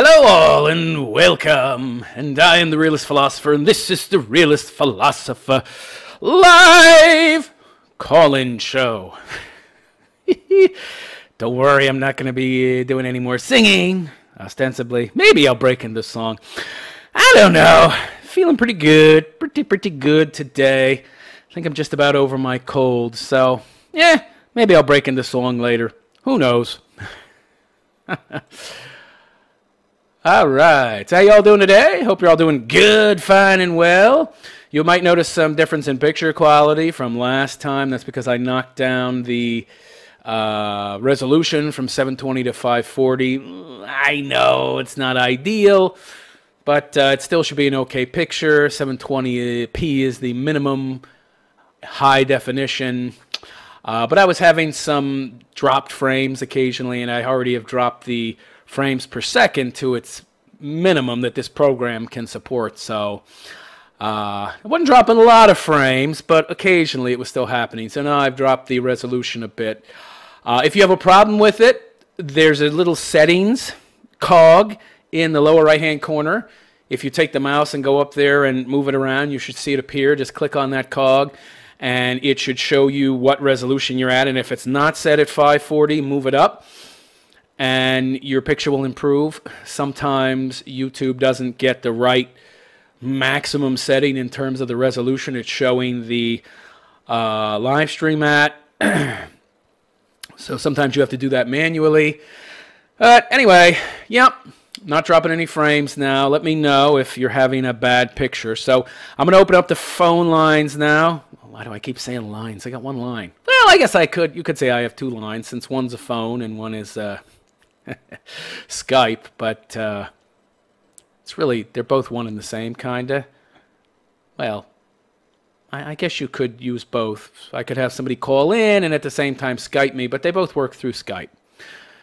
Hello all and welcome, and I am the Realist Philosopher, and this is the Realist Philosopher live call-in show. Don't worry, I'm not going to be doing any more singing, ostensibly. Maybe I'll break into song. I don't know. Feeling pretty good, pretty good today. I think I'm just about over my cold, so yeah, maybe I'll break into song later. Who knows? All right. How y'all doing today? Hope you're all doing good, fine, and well. You might notice some difference in picture quality from last time. That's because I knocked down the resolution from 720 to 540. I know it's not ideal, but it still should be an okay picture. 720p is the minimum high definition. But I was having some dropped frames occasionally, and I already have dropped the frames per second to its minimum that this program can support. So I wasn't dropping a lot of frames, but occasionally it was still happening. So now I've dropped the resolution a bit. If you have a problem with it, there's a little settings cog in the lower right hand corner. If you take the mouse and go up there and move it around, you should see it appear. Just click on that cog and it should show you what resolution you're at. And if it's not set at 540, move it up and your picture will improve. Sometimes YouTube doesn't get the right maximum setting in terms of the resolution it's showing the live stream at. So sometimes you have to do that manually. But anyway, yep, not dropping any frames now. Let me know if you're having a bad picture. So I'm going to open up the phone lines now. Why do I keep saying lines? I got one line. Well, I guess you could say I have two lines since one's a phone and one is Skype, but it's really, they're both one and the same, kinda. Well, I guess you could use both. I could have somebody call in and at the same time Skype me, but they both work through Skype.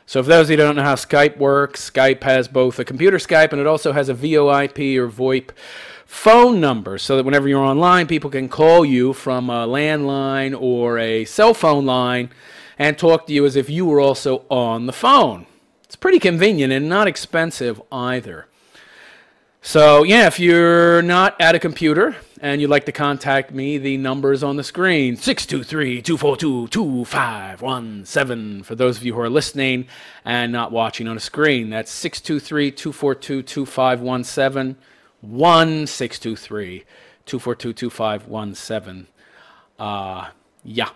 So for those of you who don't know how Skype works, Skype has both a computer Skype and it also has a VoIP or VoIP phone number, so that whenever you're online, people can call you from a landline or a cell phone line and talk to you as if you were also on the phone. It's pretty convenient and not expensive either. So yeah, if you're not at a computer and you'd like to contact me, the number's on the screen, 623-242-2517. For those of you who are listening and not watching on a screen, that's 623-242-2517, 1-623-242-2517. Yeah.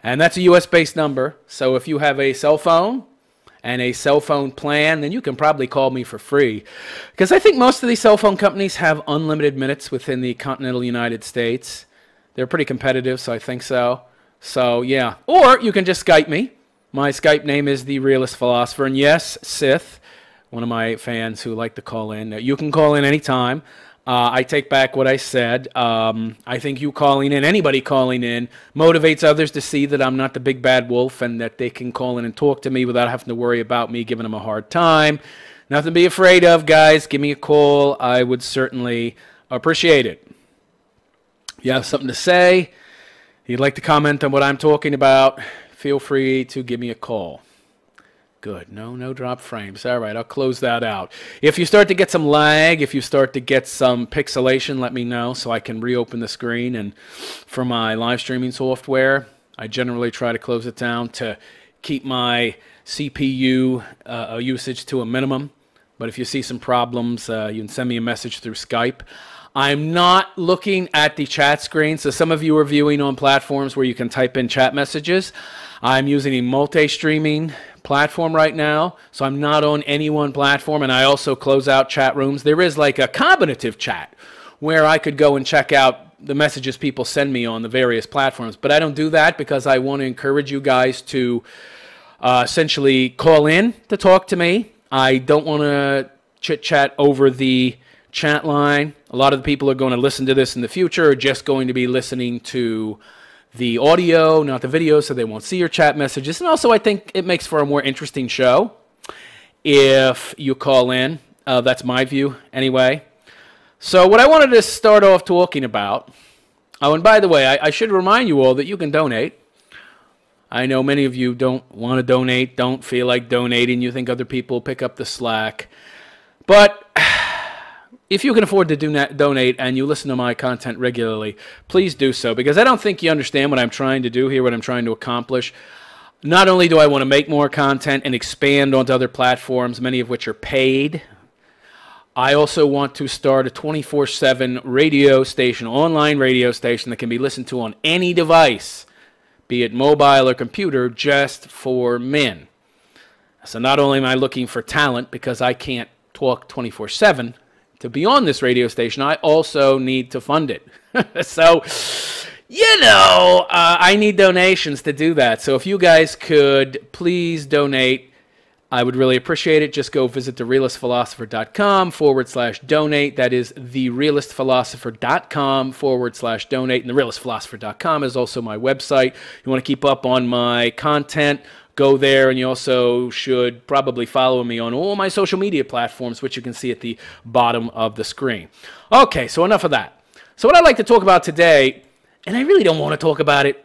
And that's a US-based number, so if you have a cell phone and a cell phone plan, then you can probably call me for free. Because I think most of these cell phone companies have unlimited minutes within the continental United States. They're pretty competitive, so I think so. So, yeah. Or you can just Skype me. My Skype name is The Realist Philosopher. And yes, Sith, one of my fans who like to call in, you can call in anytime. I take back what I said. I think you calling in, anybody calling in, motivates others to see that I'm not the big bad wolf and that they can call in and talk to me without having to worry about me giving them a hard time. Nothing to be afraid of, guys. Give me a call. I would certainly appreciate it. If you have something to say, you'd like to comment on what I'm talking about, feel free to give me a call. Good. No drop frames. All right, I'll close that out. If you start to get some lag, if you start to get some pixelation, let me know so I can reopen the screen. And for my live streaming software, I generally try to close it down to keep my CPU usage to a minimum. But if you see some problems, you can send me a message through Skype. I'm not looking at the chat screen, so some of you are viewing on platforms where you can type in chat messages. I'm using a multi-streaming platform right now, so I'm not on any one platform, and I also close out chat rooms. There is like a combinative chat where I could go and check out the messages people send me on the various platforms, but I don't do that because I want to encourage you guys to essentially call in to talk to me. I don't want to chit-chat over the chat line. A lot of the people are going to listen to this in the future are just going to be listening to the audio, not the video, so they won't see your chat messages. And also, I think it makes for a more interesting show if you call in. That's my view anyway. So what I wanted to start off talking about, oh, and by the way, I should remind you all that you can donate. I know many of you don't want to donate, don't feel like donating. You think other people pick up the slack. But if you can afford to donate and you listen to my content regularly, please do so, because I don't think you understand what I'm trying to do here, what I'm trying to accomplish. Not only do I want to make more content and expand onto other platforms, many of which are paid, I also want to start a 24/7 radio station, online radio station that can be listened to on any device, be it mobile or computer, just for men. So not only am I looking for talent because I can't talk 24/7 to be on this radio station, I also need to fund it. So, I need donations to do that. So if you guys could please donate, I would really appreciate it. Just go visit therealistphilosopher.com/donate. That is therealistphilosopher.com/donate. And therealistphilosopher.com is also my website. You want to keep up on my content, go there, and you also should probably follow me on all my social media platforms, which you can see at the bottom of the screen. Okay, so enough of that. So what I'd like to talk about today, and I really don't want to talk about it,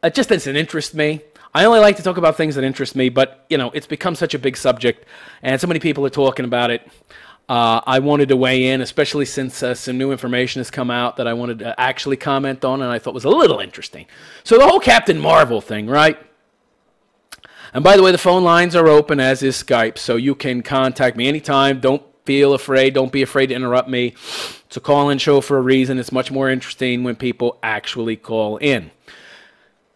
it just doesn't interest me. I only like to talk about things that interest me, but, it's become such a big subject, and so many people are talking about it. I wanted to weigh in, especially since some new information has come out that I wanted to actually comment on, and I thought was a little interesting. So the whole Captain Marvel thing, right? And by the way, the phone lines are open, as is Skype, so you can contact me anytime. Don't feel afraid. Don't be afraid to interrupt me. It's a call-in show for a reason. It's much more interesting when people actually call in.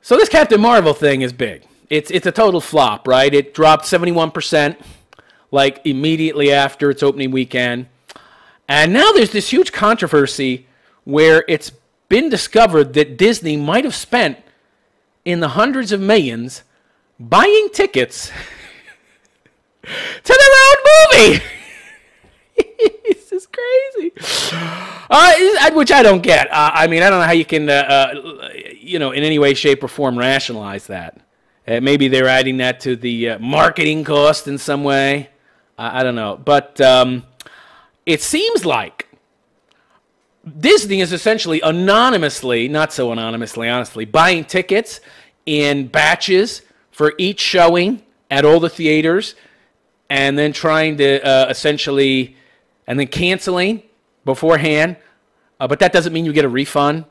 So this Captain Marvel thing is big. It's a total flop, right? It dropped 71%, like immediately after its opening weekend. And now there's this huge controversy where it's been discovered that Disney might have spent in the hundreds of millions buying tickets to their own movie. This is crazy. Which I don't get. I don't know how you can, in any way, shape, or form rationalize that. Maybe they're adding that to the marketing cost in some way. I don't know. But it seems like Disney is essentially anonymously, not so anonymously, honestly, buying tickets in batches for each showing at all the theaters, and then trying to essentially, and then canceling beforehand. But that doesn't mean you get a refund.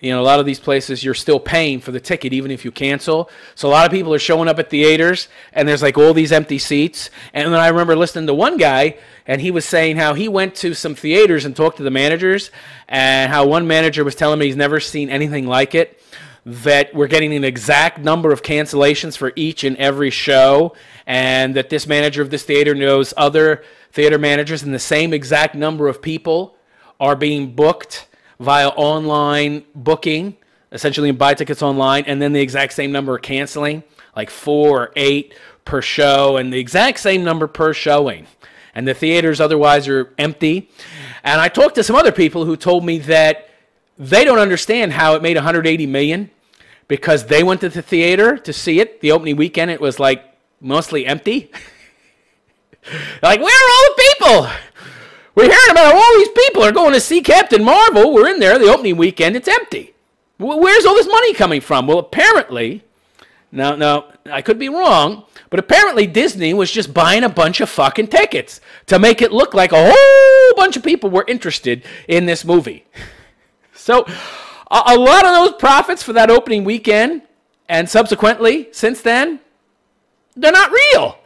A lot of these places, you're still paying for the ticket even if you cancel. So a lot of people are showing up at theaters, and there's like all these empty seats. And then I remember listening to one guy, and he was saying how he went to some theaters and talked to the managers, and how one manager was telling me he's never seen anything like it, that we're getting an exact number of cancellations for each and every show, and that this manager of this theater knows other theater managers, and the same exact number of people are being booked via online booking, essentially buy tickets online, and then the exact same number are canceling, like 4 or 8 per show, and the exact same number per showing. And the theaters otherwise are empty. And I talked to some other people who told me that they don't understand how it made $180 million, because they went to the theater to see it. The opening weekend, it was like mostly empty. Like, where are all the people? We're hearing about all these people are going to see Captain Marvel. We're in there the opening weekend. It's empty. Where's all this money coming from? Well, apparently, now I could be wrong, but apparently Disney was just buying a bunch of fucking tickets to make it look like a whole bunch of people were interested in this movie. So a lot of those profits for that opening weekend and subsequently since then, they're not real.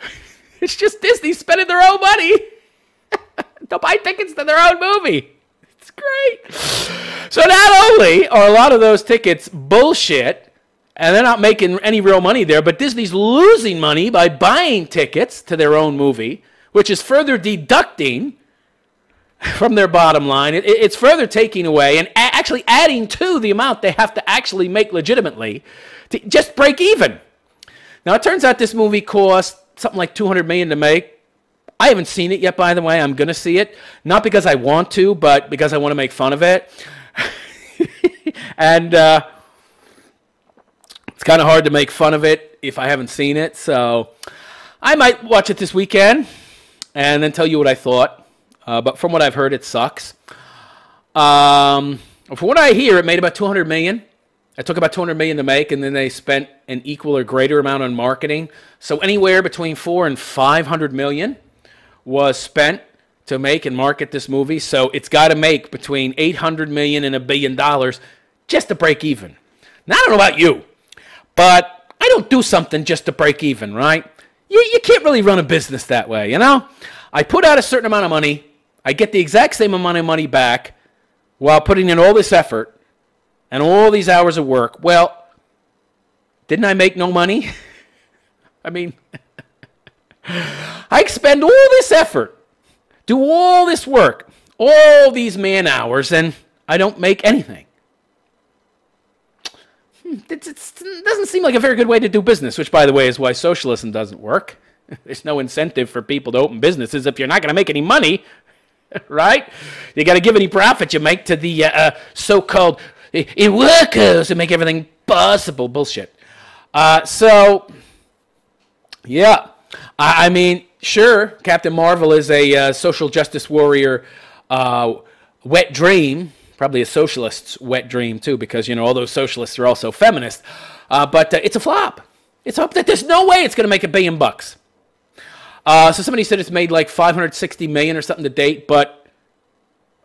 It's just Disney spending their own money to buy tickets to their own movie. It's great. So not only are a lot of those tickets bullshit, and they're not making any real money there, but Disney's losing money by buying tickets to their own movie, which is further deducting from their bottom line. It's further taking away and actually adding to the amount they have to actually make legitimately to just break even. Now, it turns out this movie cost something like $200 million to make. I haven't seen it yet, by the way. I'm going to see it. Not because I want to, but because I want to make fun of it. And it's kind of hard to make fun of it if I haven't seen it. So I might watch it this weekend and then tell you what I thought. But from what I've heard, it sucks. From what I hear, it made about $200 million. It took about $200 million to make, and then they spent an equal or greater amount on marketing. So anywhere between $400 and $500 million was spent to make and market this movie, so it's got to make between $800 million and $1 billion just to break even. Now, I don't know about you, but I don't do something just to break even, right? You can't really run a business that way, you know? I put out a certain amount of money, I get the exact same amount of money back while putting in all this effort and all these hours of work. Well, didn't I make no money? I mean, I expend all this effort, do all this work, all these man hours, and I don't make anything. It doesn't seem like a very good way to do business, which, by the way, is why socialism doesn't work. There's no incentive for people to open businesses if you're not going to make any money, right? You got to give any profit you make to the so-called workers who make everything possible. Bullshit. So, yeah. I mean, sure, Captain Marvel is a social justice warrior wet dream. Probably a socialist's wet dream, too, because, you know, all those socialists are also feminists. But it's a flop. It's up that there's no way it's going to make $1 billion. So somebody said it's made like $560 million or something to date, but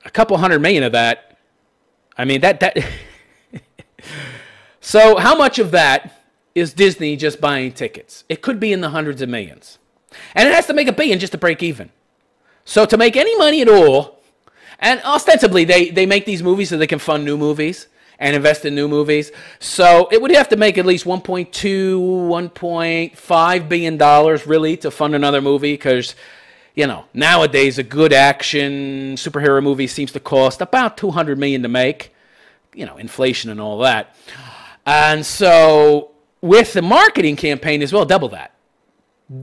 a couple $100 million of that, I mean, that. So how much of that is Disney just buying tickets? It could be in the hundreds of millions. And it has to make $1 billion just to break even. So to make any money at all, and ostensibly, they make these movies so they can fund new movies and invest in new movies. So it would have to make at least $1.2, $1.5 billion, really, to fund another movie. Because, you know, nowadays, a good action superhero movie seems to cost about $200 million to make. You know, inflation and all that. And so with the marketing campaign as well, double that.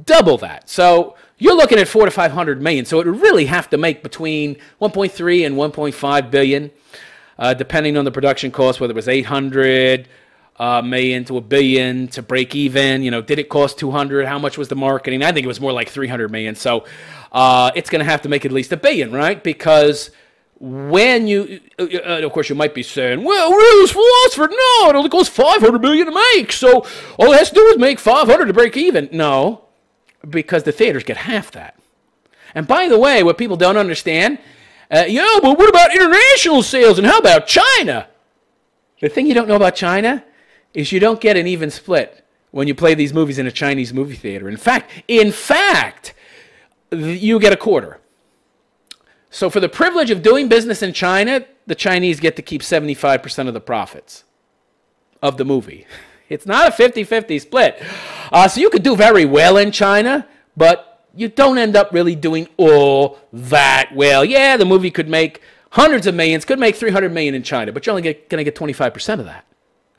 Double that. So you're looking at $400 to $500 million. So it would really have to make between 1.3 and 1.5 billion, depending on the production cost, whether it was 800 million to $1 billion to break even. You know, did it cost 200? How much was the marketing? I think it was more like 300 million. So it's going to have to make at least $1 billion, right? Because when you, of course, you might be saying, well, realist philosopher, no, it only costs 500 million to make. So all it has to do is make 500 to break even. No. Because the theaters get half that. And by the way, what people don't understand, yeah, but what about international sales and how about China? The thing you don't know about China is you don't get an even split when you play these movies in a Chinese movie theater. In fact, you get a quarter. So for the privilege of doing business in China, the Chinese get to keep 75% of the profits of the movie. It's not a 50-50 split. So you could do very well in China, but you don't end up really doing all that well. Yeah, the movie could make hundreds of millions, could make 300 million in China, but you're only going to get 25% of that.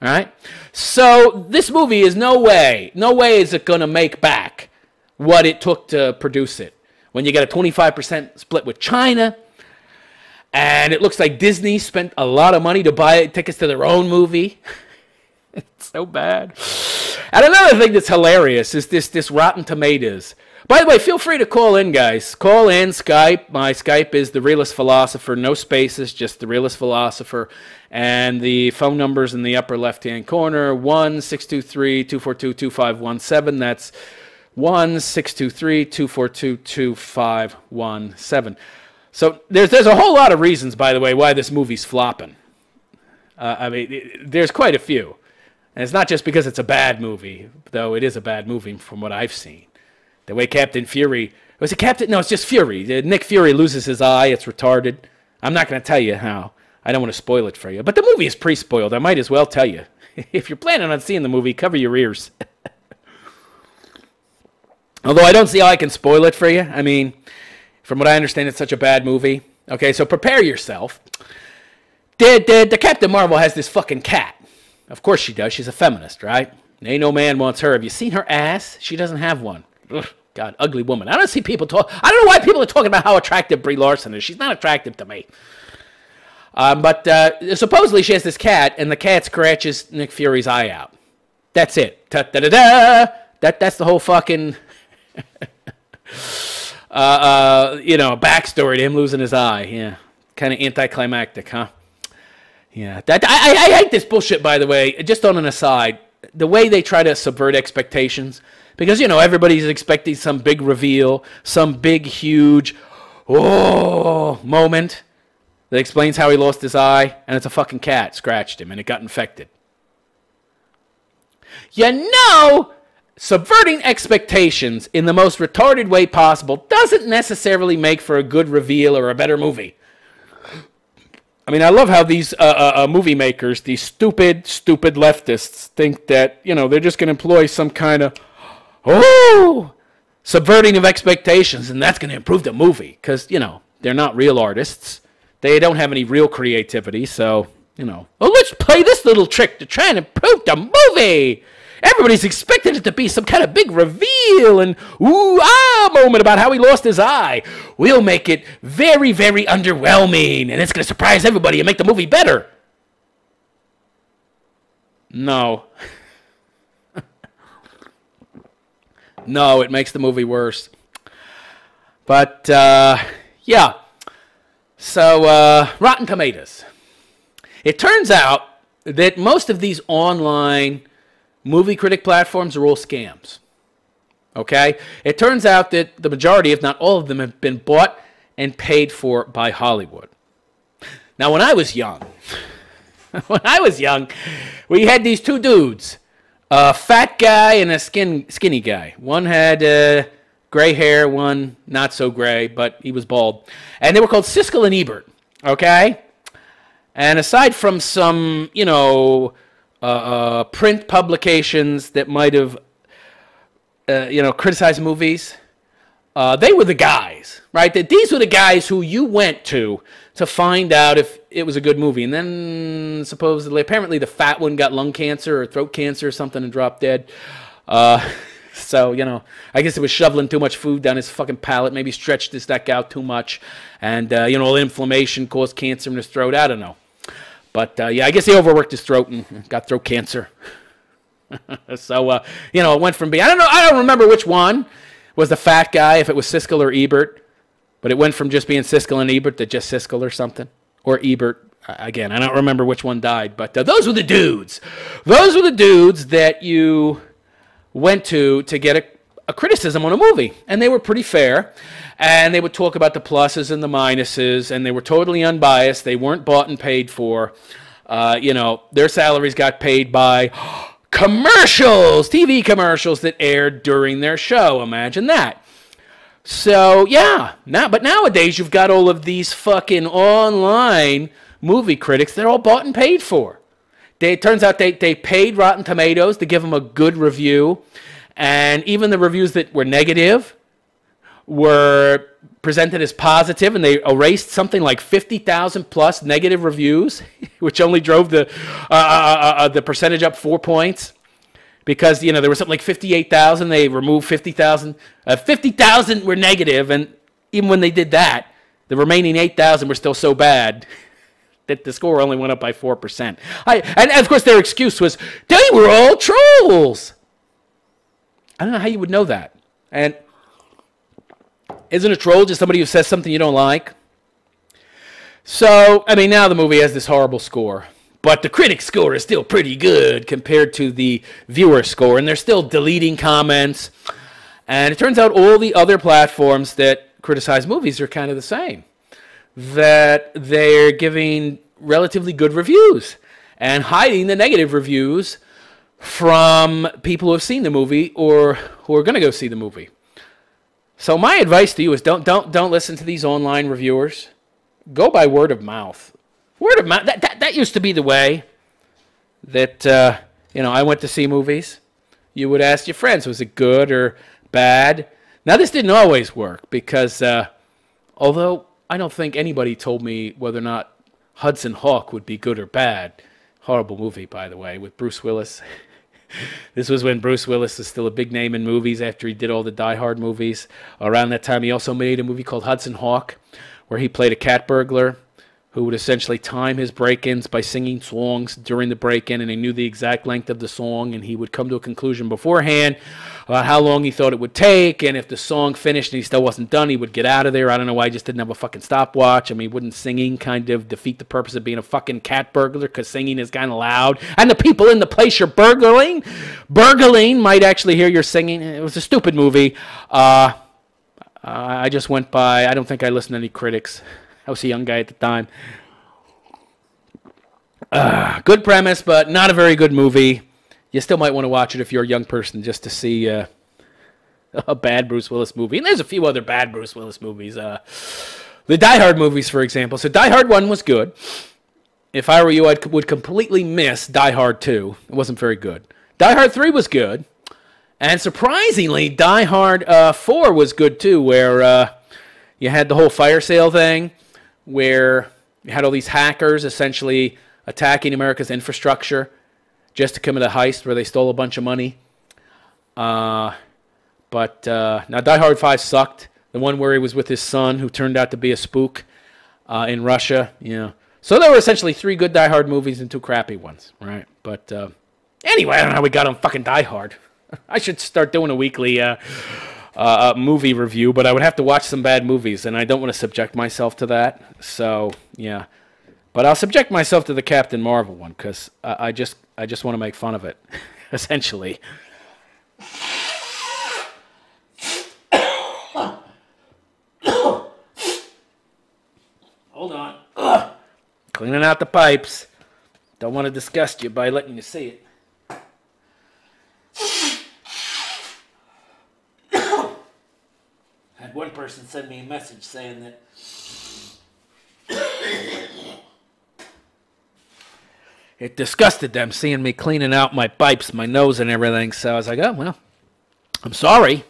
All right? So this movie is no way is it going to make back what it took to produce it. When you get a 25% split with China, and it looks like Disney spent a lot of money to buy tickets to their own movie. It's so bad. And another thing that's hilarious is this Rotten Tomatoes. By the way, feel free to call in, guys. Call in, Skype. My Skype is The Realist Philosopher. No spaces, just The Realist Philosopher. And the phone number's in the upper left-hand corner, 1-623-242-2517. That's 1-623-242-2517. So there's a whole lot of reasons, by the way, why this movie's flopping. I mean, there's quite a few. And it's not just because it's a bad movie, though it is a bad movie from what I've seen. The way Captain Fury... Was it Captain? No, it's just Fury. Nick Fury loses his eye. It's retarded. I'm not going to tell you how. I don't want to spoil it for you. But the movie is pre-spoiled. I might as well tell you. If you're planning on seeing the movie, cover your ears. Although I don't see how I can spoil it for you. I mean, from what I understand, it's such a bad movie. Okay, so prepare yourself. The Captain Marvel has this fucking cat. Of course she does. She's a feminist, right? Ain't no man wants her. Have you seen her ass? She doesn't have one. Ugh, God, ugly woman. I don't see people talk. I don't know why people are talking about how attractive Brie Larson is. She's not attractive to me. But supposedly she has this cat, and the cat scratches Nick Fury's eye out. That's it. Da-da-da-da. That's the whole fucking, backstory to him losing his eye. Yeah, kind of anticlimactic, huh? Yeah, I hate this bullshit, by the way. Just on an aside, the way they try to subvert expectations, because, everybody's expecting some big reveal, some big, huge, oh moment that explains how he lost his eye, and it's a fucking cat scratched him and it got infected. Subverting expectations in the most retarded way possible doesn't necessarily make for a good reveal or a better movie. I mean, I love how these movie makers, these stupid leftists, think that, they're just going to employ some kind of, subverting of expectations, and that's going to improve the movie. Because, they're not real artists. They don't have any real creativity, so, let's play this little trick to try and improve the movie. Everybody's expecting it to be some kind of big reveal and moment about how he lost his eye. We'll make it very, very underwhelming, and it's going to surprise everybody and make the movie better. No. No, it makes the movie worse. But, yeah. So, Rotten Tomatoes. It turns out that most of these online movie critic platforms are all scams. Okay? It turns out that the majority, if not all of them, have been bought and paid for by Hollywood. Now, when I was young, we had these two dudes, a fat guy and a skinny guy. One had gray hair, one not so gray, but he was bald. And they were called Siskel and Ebert. Okay? And aside from some, print publications that might have, criticized movies, they were the guys, right? These were the guys who you went to find out if it was a good movie. And then apparently the fat one got lung cancer or throat cancer or something and dropped dead. So, I guess it was shoveling too much food down his fucking palate, maybe stretched his neck out too much. And, all the inflammation caused cancer in his throat. I don't know. But, I guess he overworked his throat and got throat cancer. So, it went from being, I don't remember which one was the fat guy, if it was Siskel or Ebert. But it went from just being Siskel and Ebert to just Siskel or something. Or Ebert. Again, I don't remember which one died. But those were the dudes. Those were the dudes that you went to get a criticism on a movie. And they were pretty fair. And they would talk about the pluses and the minuses, and they were totally unbiased. They weren't bought and paid for. Their salaries got paid by commercials, TV commercials that aired during their show. Imagine that. So, yeah. But nowadays, you've got all of these fucking online movie critics. They're all bought and paid for. It turns out they paid Rotten Tomatoes to give them a good review. And even the reviews that were negative were presented as positive, and they erased something like 50,000 plus negative reviews, which only drove the percentage up 4 points. Because, there was something like 58,000, they removed 50,000. 50,000 were negative, and even when they did that, the remaining 8,000 were still so bad that the score only went up by 4%. And of course, their excuse was, they were all trolls. I don't know how you would know that. And isn't a troll just somebody who says something you don't like? So, now the movie has this horrible score. But the critic score is still pretty good compared to the viewer score. And they're still deleting comments. And it turns out all the other platforms that criticize movies are kind of the same. That they're giving relatively good reviews and hiding the negative reviews from people who have seen the movie or who are going to go see the movie. So my advice to you is don't listen to these online reviewers. Go by word of mouth. Word of mouth. That used to be the way that I went to see movies. You would ask your friends, was it good or bad? Now this didn't always work because although I don't think anybody told me whether or not Hudson Hawk would be good or bad. Horrible movie, by the way, with Bruce Willis. This was when Bruce Willis was still a big name in movies after he did all the Die Hard movies. Around that time, he also made a movie called Hudson Hawk, where he played a cat burglar who would essentially time his break-ins by singing songs during the break-in, and he knew the exact length of the song, and he would come to a conclusion beforehand about how long he thought it would take, and if the song finished and he still wasn't done, he would get out of there. I don't know why he just didn't have a fucking stopwatch. Wouldn't singing kind of defeat the purpose of being a fucking cat burglar, because singing is kind of loud, and the people in the place you're burgling might actually hear your singing. It was a stupid movie. I just went by. I don't think I listened to any critics. I was a young guy at the time. Good premise, but not a very good movie. You still might want to watch it if you're a young person just to see a bad Bruce Willis movie. And there's a few other bad Bruce Willis movies. The Die Hard movies, for example. So Die Hard 1 was good. If I were you, I would completely miss Die Hard 2. It wasn't very good. Die Hard 3 was good. And surprisingly, Die Hard 4 was good too, where you had the whole fire sale thing, where you had all these hackers essentially attacking America's infrastructure just to commit a heist where they stole a bunch of money. But now Die Hard 5 sucked. The one where he was with his son, who turned out to be a spook in Russia. Yeah. So there were essentially 3 good Die Hard movies and 2 crappy ones, right? But anyway, I don't know how we got on fucking Die Hard. I should start doing a weekly movie review, but I would have to watch some bad movies, and I don't want to subject myself to that. So, yeah. But I'll subject myself to the Captain Marvel one, because I just want to make fun of it, essentially. Hold on. Ugh. Cleaning out the pipes. Don't want to disgust you by letting you see it. Had one person send me a message saying that it disgusted them seeing me cleaning out my pipes, my nose and everything. So I was like, oh, well, I'm sorry.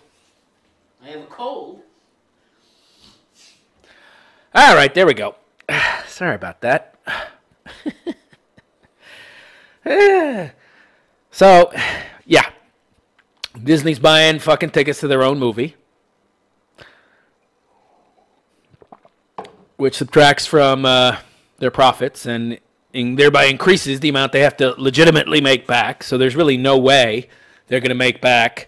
I have a cold. All right, there we go. Sorry about that. So, yeah. Disney's buying fucking tickets to their own movie, which subtracts from their profits and thereby increases the amount they have to legitimately make back. So there's really no way they're going to make back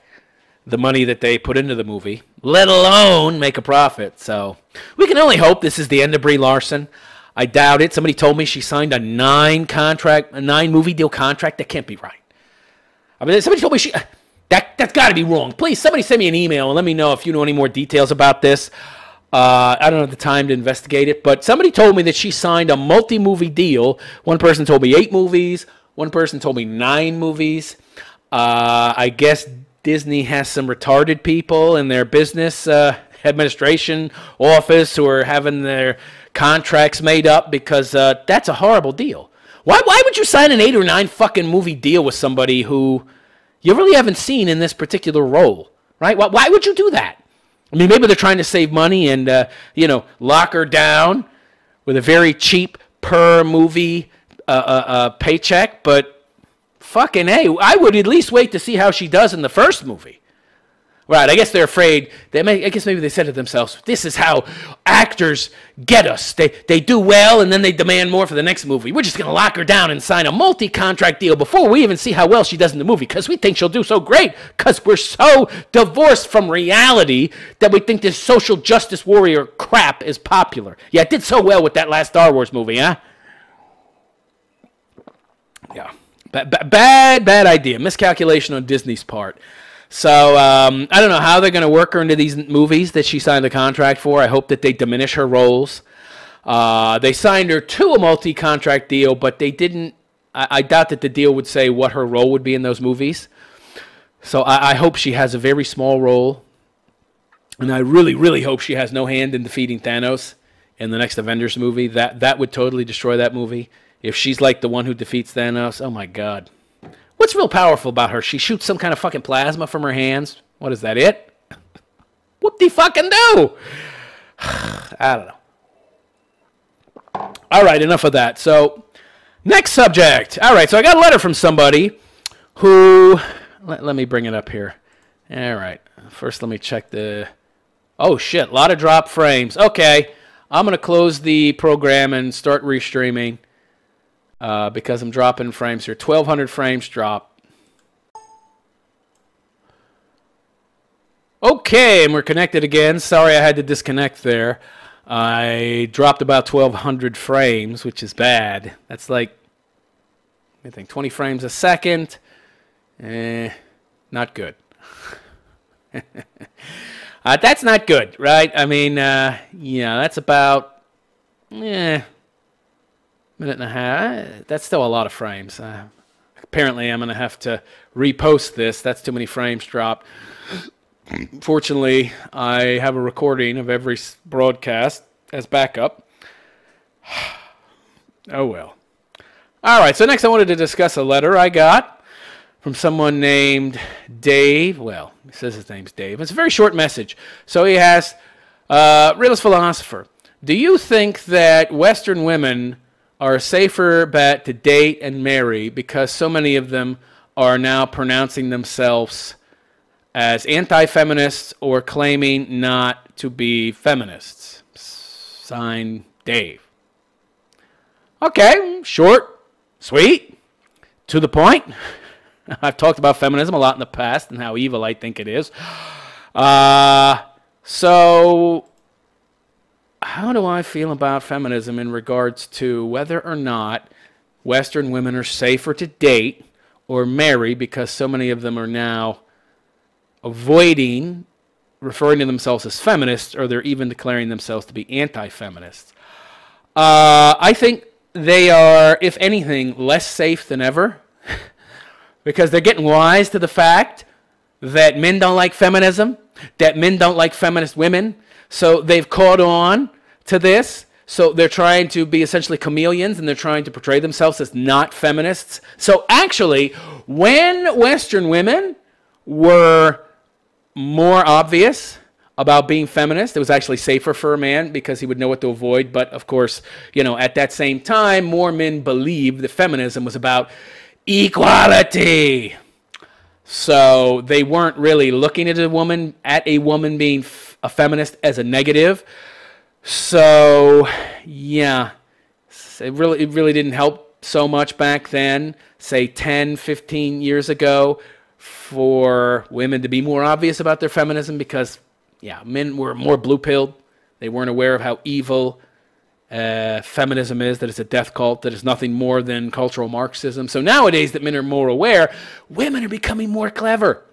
the money that they put into the movie, let alone make a profit. So we can only hope this is the end of Brie Larson. I doubt it. Somebody told me she signed a 9-movie deal contract. That can't be right. I mean, somebody told me that's got to be wrong. Please, somebody send me an email and let me know if you know any more details about this. I don't have the time to investigate it, but somebody told me that she signed a multi-movie deal. One person told me 8 movies. One person told me 9 movies. I guess Disney has some retarded people in their business administration office who are having their contracts made up, because that's a horrible deal. Why would you sign an 8 or 9 fucking movie deal with somebody who you really haven't seen in this particular role, right? Why would you do that? I mean, maybe they're trying to save money and, lock her down with a very cheap per movie paycheck. But fucking hey, I would at least wait to see how she does in the first movie. Right, I guess they're afraid. I guess maybe they said to themselves, this is how actors get us. They do well, and then they demand more for the next movie. We're just going to lock her down and sign a multi-contract deal before we even see how well she does in the movie, because we think she'll do so great, because we're so divorced from reality that we think this social justice warrior crap is popular. Yeah, it did so well with that last Star Wars movie, huh? Yeah. Bad idea. Miscalculation on Disney's part. So I don't know how they're going to work her into these movies that she signed the contract for. I hope that they diminish her roles. They signed her to a multi-contract deal, but they didn't. I doubt that the deal would say what her role would be in those movies. So I hope she has a very small role. And I really, really hope she has no hand in defeating Thanos in the next Avengers movie. That would totally destroy that movie. If she's like the one who defeats Thanos, oh my God. What's real powerful about her? She shoots some kind of fucking plasma from her hands. What is that, it? Whoop-de-fucking do? I don't know. All right, enough of that. So, next subject. All right, so I got a letter from somebody who... Let me bring it up here. All right. First, let me check the... Oh, shit. A lot of drop frames. Okay. I'm going to close the program and start restreaming. Because I'm dropping frames here. 1,200 frames drop. Okay, and we're connected again. Sorry I had to disconnect there. I dropped about 1,200 frames, which is bad. That's like, I think, 20 frames a second. Not good. That's not good, right? I mean, yeah, that's about minute and a half. That's still a lot of frames. Apparently, I'm going to have to repost this. That's too many frames dropped. Fortunately, I have a recording of every broadcast as backup. Oh, well. All right, so next I wanted to discuss a letter I got from someone named Dave. Well, he says his name's Dave. It's a very short message. So he asks, realist philosopher, do you think that Western women are a safer bet to date and marry because so many of them are now pronouncing themselves as anti-feminists or claiming not to be feminists? Signed, Dave. Okay, short, sweet, to the point. I've talked about feminism a lot in the past and how evil I think it is. So how do I feel about feminism in regards to whether or not Western women are safer to date or marry because so many of them are now avoiding referring to themselves as feminists, or they're even declaring themselves to be anti-feminists? I think they are, if anything, less safe than ever because they're getting wise to the fact that men don't like feminism, that men don't like feminist women. So they've caught on to this. So they're trying to be essentially chameleons, and they're trying to portray themselves as not feminists. So actually, when Western women were more obvious about being feminist, it was actually safer for a man because he would know what to avoid. But of course, at that same time, more men believed that feminism was about equality. So they weren't really looking at a woman being a feminist as a negative. So yeah, it really didn't help so much back then, say 10, 15 years ago, for women to be more obvious about their feminism because, yeah, men were more blue-pilled. They weren't aware of how evil feminism is, that it's a death cult, that it's nothing more than cultural Marxism. So nowadays that men are more aware, women are becoming more clever.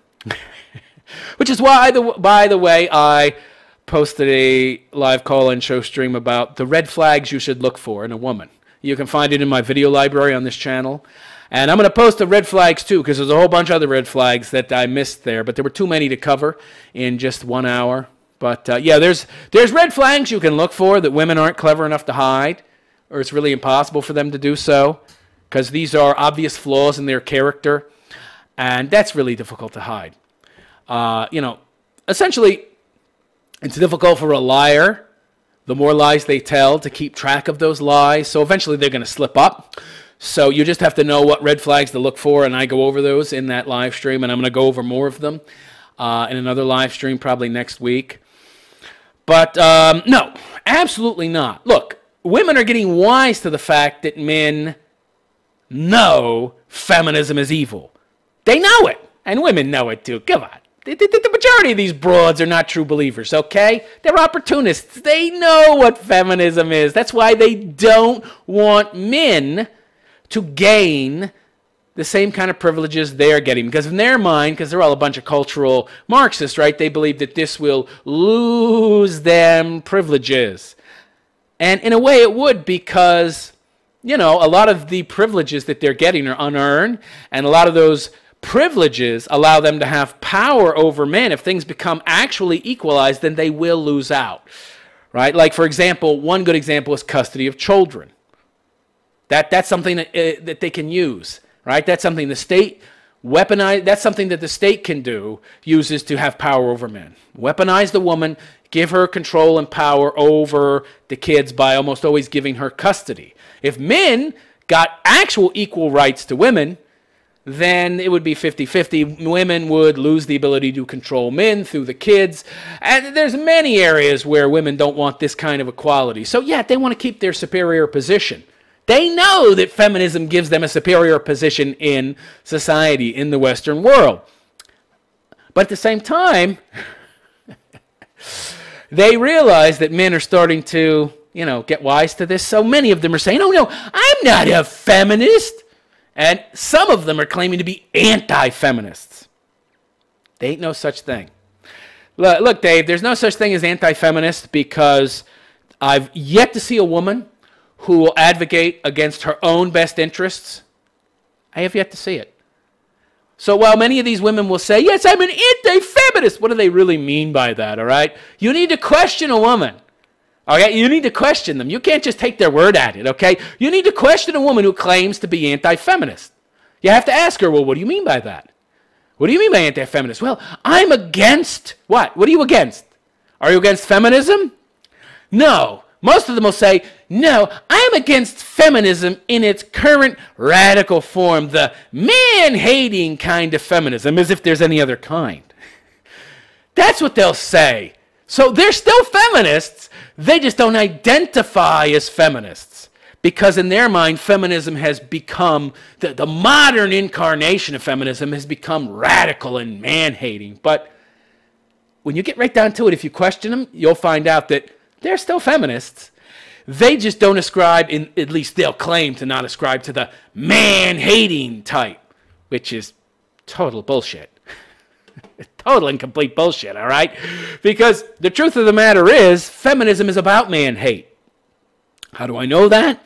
Which is why, by the way, I posted a live call-in show stream about the red flags you should look for in a woman. You can find it in my video library on this channel. And I'm going to post the red flags too, because there's a whole bunch of other red flags that I missed there, but there were too many to cover in just 1 hour. But yeah, there's red flags you can look for that women aren't clever enough to hide, or it's really impossible for them to do so, because these are obvious flaws in their character, and that's really difficult to hide. Essentially, it's difficult for a liar, the more lies they tell, to keep track of those lies, so eventually they're going to slip up. So you just have to know what red flags to look for, and I go over those in that live stream, and I'm going to go over more of them in another live stream probably next week. But no, absolutely not. Look, women are getting wise to the fact that men know feminism is evil. They know it, and women know it too. Come on. The majority of these broads are not true believers, okay? They're opportunists. They know what feminism is. That's why they don't want men to gain the same kind of privileges they're getting. Because in their mind, because they're all a bunch of cultural Marxists, right, they believe that this will lose them privileges. And in a way it would, because, a lot of the privileges that they're getting are unearned, and a lot of those privileges allow them to have power over men. If things become actually equalized, then they will lose out, right? Like, for example, one good example is custody of children. That's something that they can use, right? That's something the state weaponize. That's something that the state can do, uses to have power over men. Weaponize the woman, give her control and power over the kids by almost always giving her custody. If men got actual equal rights to women, then it would be 50-50. Women would lose the ability to control men through the kids. And there's many areas where women don't want this kind of equality. So yeah, they want to keep their superior position. They know that feminism gives them a superior position in society, in the Western world. But at the same time, they realize that men are starting to, get wise to this. So many of them are saying, oh no, I'm not a feminist. And some of them are claiming to be anti-feminists. They ain't no such thing. Look, Dave, there's no such thing as anti-feminist because I've yet to see a woman who will advocate against her own best interests. I have yet to see it. So while many of these women will say, yes, I'm an anti-feminist, what do they really mean by that, all right? You need to question a woman. Okay, you need to question them. You can't just take their word at it, okay? You need to question a woman who claims to be anti-feminist. You have to ask her, well, what do you mean by that? What do you mean by anti-feminist? Well, I'm against what? What are you against? Are you against feminism? No. Most of them will say, no, I'm against feminism in its current radical form, the man-hating kind of feminism, as if there's any other kind. That's what they'll say. So they're still feminists. They just don't identify as feminists. Because in their mind, feminism has become, the modern incarnation of feminism has become radical and man-hating. But when you get right down to it, if you question them, you'll find out that they're still feminists. They just don't ascribe, at least they'll claim to not ascribe to the man-hating type, which is total bullshit. Total and complete bullshit, all right? Because the truth of the matter is, feminism is about man-hate. How do I know that?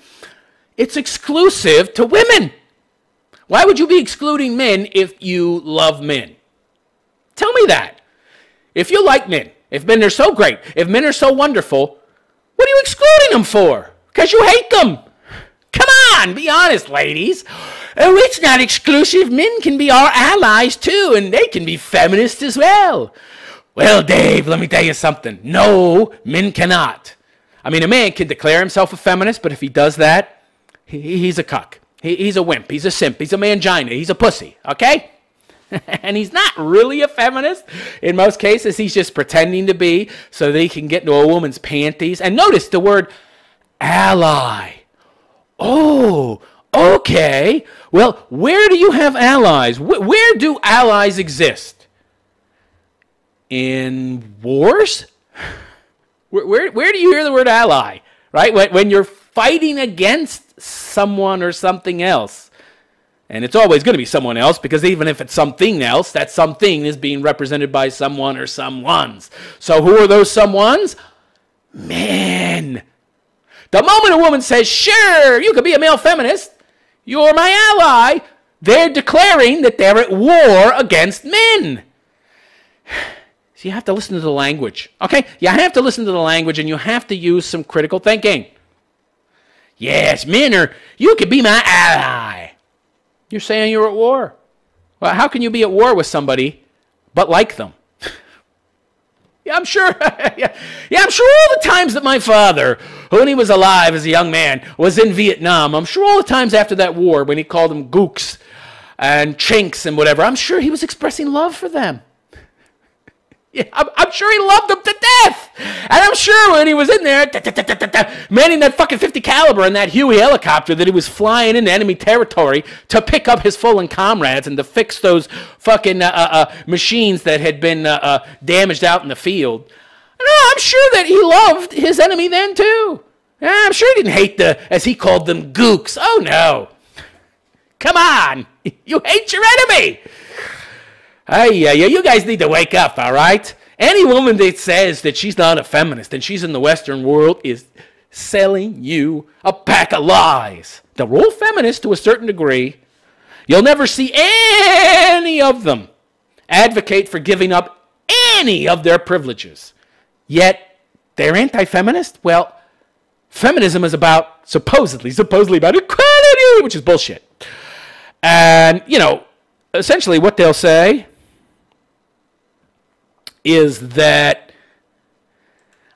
It's exclusive to women. Why would you be excluding men if you love men? Tell me that. If you like men, if men are so great, if men are so wonderful, what are you excluding them for? Because you hate them. Come on, be honest, ladies. Oh, it's not exclusive. Men can be our allies too, and they can be feminists as well. Well, Dave, let me tell you something. No, men cannot. I mean, a man can declare himself a feminist, but if he does that, he's a cuck. He's a wimp. He's a simp. He's a mangina. He's a pussy, okay? And he's not really a feminist. In most cases, he's just pretending to be so that he can get into a woman's panties. And notice the word ally. Oh, okay. Well, where do you have allies? Where do allies exist? In wars? Where do you hear the word ally? Right? When you're fighting against someone or something else. And it's always going to be someone else, because even if it's something else, that something is being represented by someone or someones. So who are those someones? Men. The moment a woman says, sure, you could be a male feminist, you're my ally, they're declaring that they're at war against men. So you have to listen to the language, okay? You have to listen to the language, and you have to use some critical thinking. Yes, you could be my ally. You're saying you're at war. Well, how can you be at war with somebody but like them? Yeah, I'm sure. I'm sure all the times that my father, when he was alive as a young man, was in Vietnam, I'm sure all the times after that war when he called them gooks and chinks and whatever, I'm sure he was expressing love for them. Yeah, I'm sure he loved them to death. And I'm sure when he was in there, manning that fucking 50 caliber and that Huey helicopter, that he was flying into enemy territory to pick up his fallen comrades and to fix those fucking machines that had been damaged out in the field. No, I'm sure that he loved his enemy then too. I'm sure he didn't hate as he called them, gooks. Oh no. Come on. You hate your enemy. Yeah, you guys need to wake up, all right? Any woman that says that she's not a feminist and she's in the Western world is selling you a pack of lies. They're all feminists to a certain degree. You'll never see any of them advocate for giving up any of their privileges. Yet, they're anti-feminist? Well, feminism is about, supposedly about equality, which is bullshit. And, essentially what they'll say is that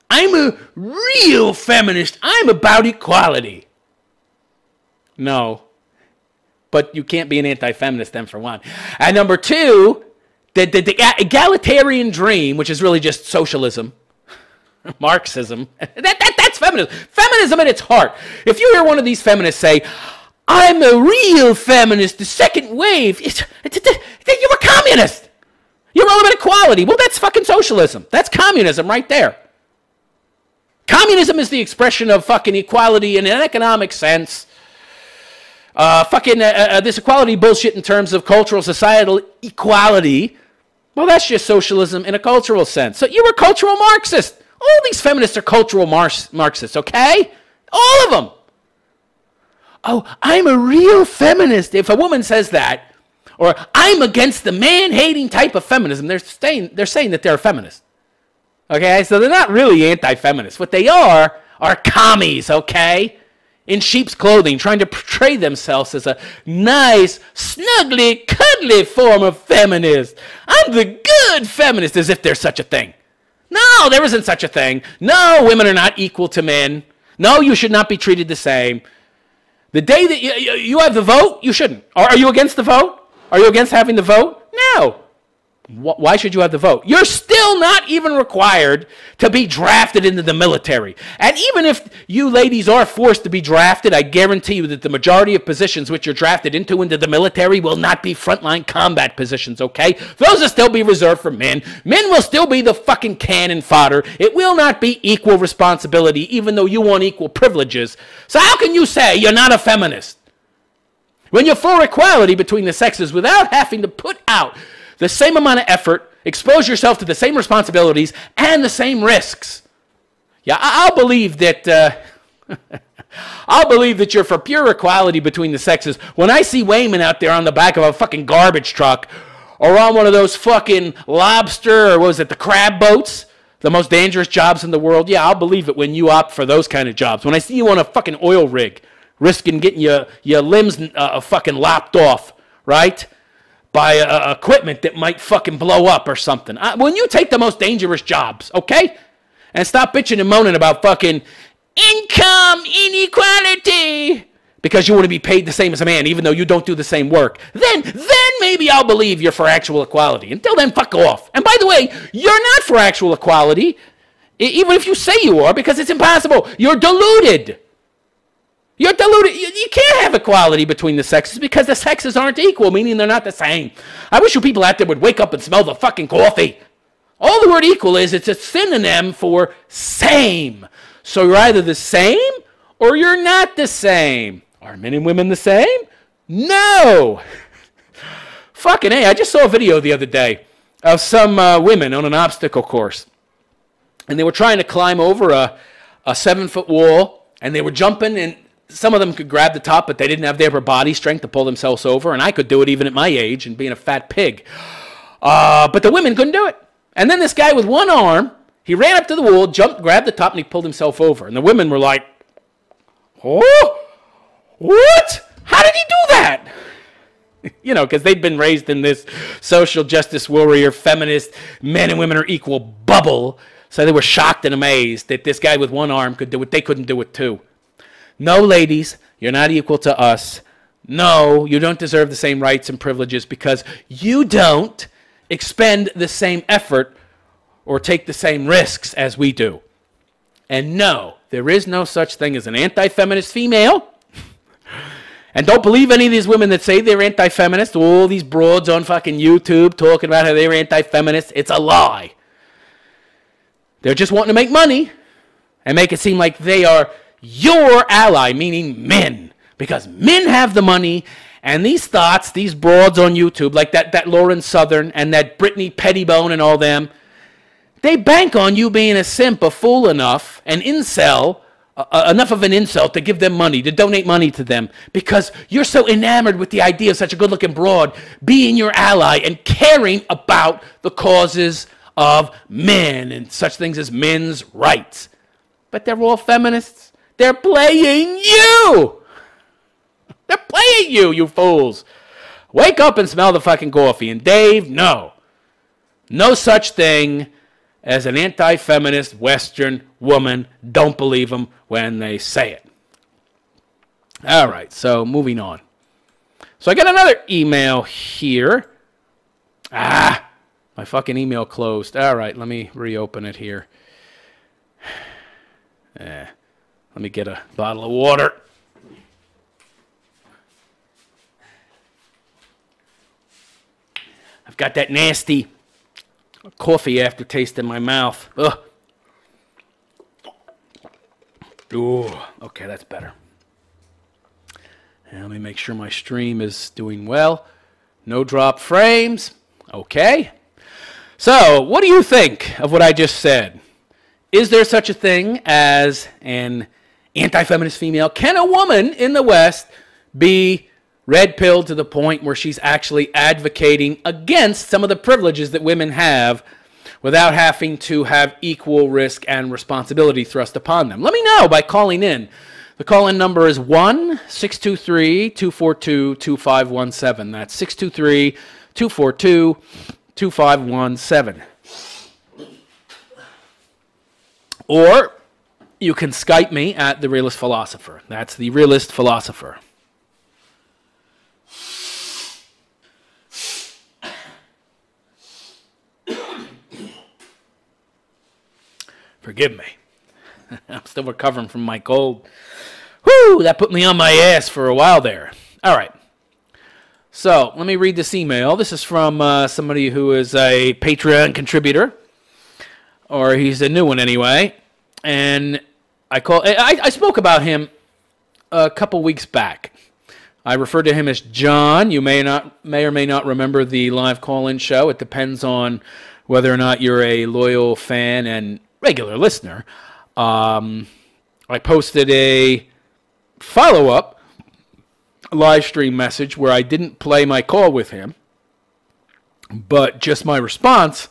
I'm a real feminist. I'm about equality. No. But you can't be an anti-feminist then, for one. And number two, the egalitarian dream, which is really just socialism, Marxism, that's feminism. Feminism at its heart. If you hear one of these feminists say, I'm a real feminist, the second wave, you're a communist. You're all about equality. Well, that's fucking socialism. That's communism right there. Communism is the expression of fucking equality in an economic sense. This equality bullshit in terms of cultural, societal equality Well, that's just socialism in a cultural sense. So you're a cultural Marxist. All these feminists are cultural Marxists, okay? All of them. Oh, I'm a real feminist. If a woman says that, or I'm against the man-hating type of feminism, they're saying that they're a feminist. Okay, so they're not really anti-feminists. What they are commies, okay? In sheep's clothing, trying to portray themselves as a nice, snuggly, cuddly form of feminist. I'm the good feminist, as if there's such a thing. No, there isn't such a thing. No, women are not equal to men. No, you should not be treated the same. The day that you have the vote, you shouldn't. Are you against the vote? Are you against having the vote? No. Why should you have the vote? You're still not even required to be drafted into the military. And even if you ladies are forced to be drafted, I guarantee you that the majority of positions which you're drafted into the military will not be frontline combat positions, okay? Those will still be reserved for men. Men will still be the fucking cannon fodder. It will not be equal responsibility, even though you want equal privileges. So how can you say you're not a feminist when you're for equality between the sexes without having to put out the same amount of effort, expose yourself to the same responsibilities, and the same risks? Yeah, I'll believe that I'll believe that you're for pure equality between the sexes when I see Wayman out there on the back of a fucking garbage truck or on one of those fucking lobster, or what was it, the crab boats, the most dangerous jobs in the world. Yeah, I'll believe it when you opt for those kind of jobs. When I see you on a fucking oil rig, risking getting your limbs fucking lopped off, right? By equipment that might fucking blow up or something. When you take the most dangerous jobs, okay? And stop bitching and moaning about fucking income inequality because you want to be paid the same as a man even though you don't do the same work, then maybe I'll believe you're for actual equality. Until then, fuck off. And by the way, you're not for actual equality, even if you say you are, because it's impossible. You're deluded. You're deluded. You can't have equality between the sexes because the sexes aren't equal, meaning they're not the same. I wish you people out there would wake up and smell the fucking coffee. All the word equal is, it's a synonym for same. So you're either the same or you're not the same. Are men and women the same? No. Fucking A. I just saw a video the other day of some women on an obstacle course. And they were trying to climb over a 7-foot wall. And they were jumping, and some of them could grab the top, but they didn't have the upper body strength to pull themselves over. And I could do it even at my age and being a fat pig. But the women couldn't do it. And then this guy with one arm, he ran up to the wall, jumped, grabbed the top, and he pulled himself over. And the women were like, oh, what? How did he do that? You know, because they'd been raised in this social justice warrior, feminist, men and women are equal bubble. So they were shocked and amazed that this guy with one arm could do it. They couldn't do it too. No, ladies, you're not equal to us. No, you don't deserve the same rights and privileges because you don't expend the same effort or take the same risks as we do. And no, there is no such thing as an anti-feminist female. And don't believe any of these women that say they're anti-feminist. All these broads on fucking YouTube talking about how they're anti-feminist. It's a lie. They're just wanting to make money and make it seem like they are your ally, meaning men. Because men have the money, and these thoughts, these broads on YouTube, like that Lauren Southern and that Brittany Pettibone and all them, they bank on you being a simp, a fool enough, an incel, enough of an incel to give them money, to donate money to them, because you're so enamored with the idea of such a good-looking broad being your ally and caring about the causes of men and such things as men's rights. But they're all feminists. They're playing you. They're playing you, you fools. Wake up and smell the fucking coffee. And Dave, no. No such thing as an anti-feminist Western woman. Don't believe them when they say it. All right, so moving on. So I got another email here. My fucking email closed. All right, let me reopen it here. Let me get a bottle of water. I've got that nasty coffee aftertaste in my mouth. Ugh. Ooh, okay, that's better. And let me make sure my stream is doing well. No drop frames. Okay. So, what do you think of what I just said? Is there such a thing as an anti-feminist female? Can a woman in the West be red-pilled to the point where she's actually advocating against some of the privileges that women have without having to have equal risk and responsibility thrust upon them? Let me know by calling in. The call-in number is 1-623-242-2517. That's 623-242-2517. Or you can Skype me at The Realist Philosopher. That's The Realist Philosopher. Forgive me. I'm still recovering from my cold. Whew, that put me on my ass for a while there. All right. So let me read this email. This is from somebody who is a Patreon contributor, or he's a new one anyway. And I spoke about him a couple weeks back. I referred to him as John. You may or may not remember the live call-in show. It depends on whether or not you're a loyal fan and regular listener. I posted a follow-up live stream message where I didn't play my call with him, but just my response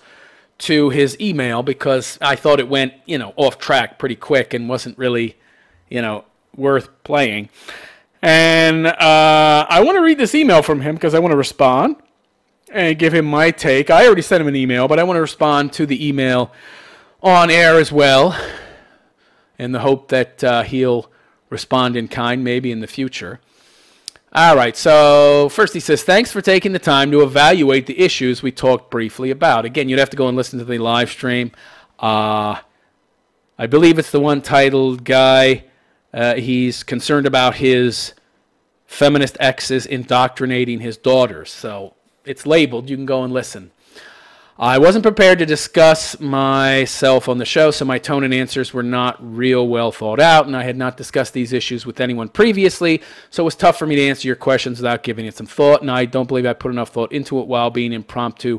to his email, because I thought it went, off track pretty quick and wasn't really, worth playing. And I want to read this email from him because I want to respond and give him my take. I already sent him an email, but I want to respond to the email on air as well, in the hope that he'll respond in kind maybe in the future. All right, so first he says, thanks for taking the time to evaluate the issues we talked briefly about. Again, you'd have to go and listen to the live stream. I believe it's the one titled Guy. He's concerned about his feminist exes indoctrinating his daughters. So it's labeled. You can go and listen. I wasn't prepared to discuss myself on the show, so my tone and answers were not real well thought out, and I had not discussed these issues with anyone previously, so it was tough for me to answer your questions without giving it some thought, and I don't believe I put enough thought into it while being impromptu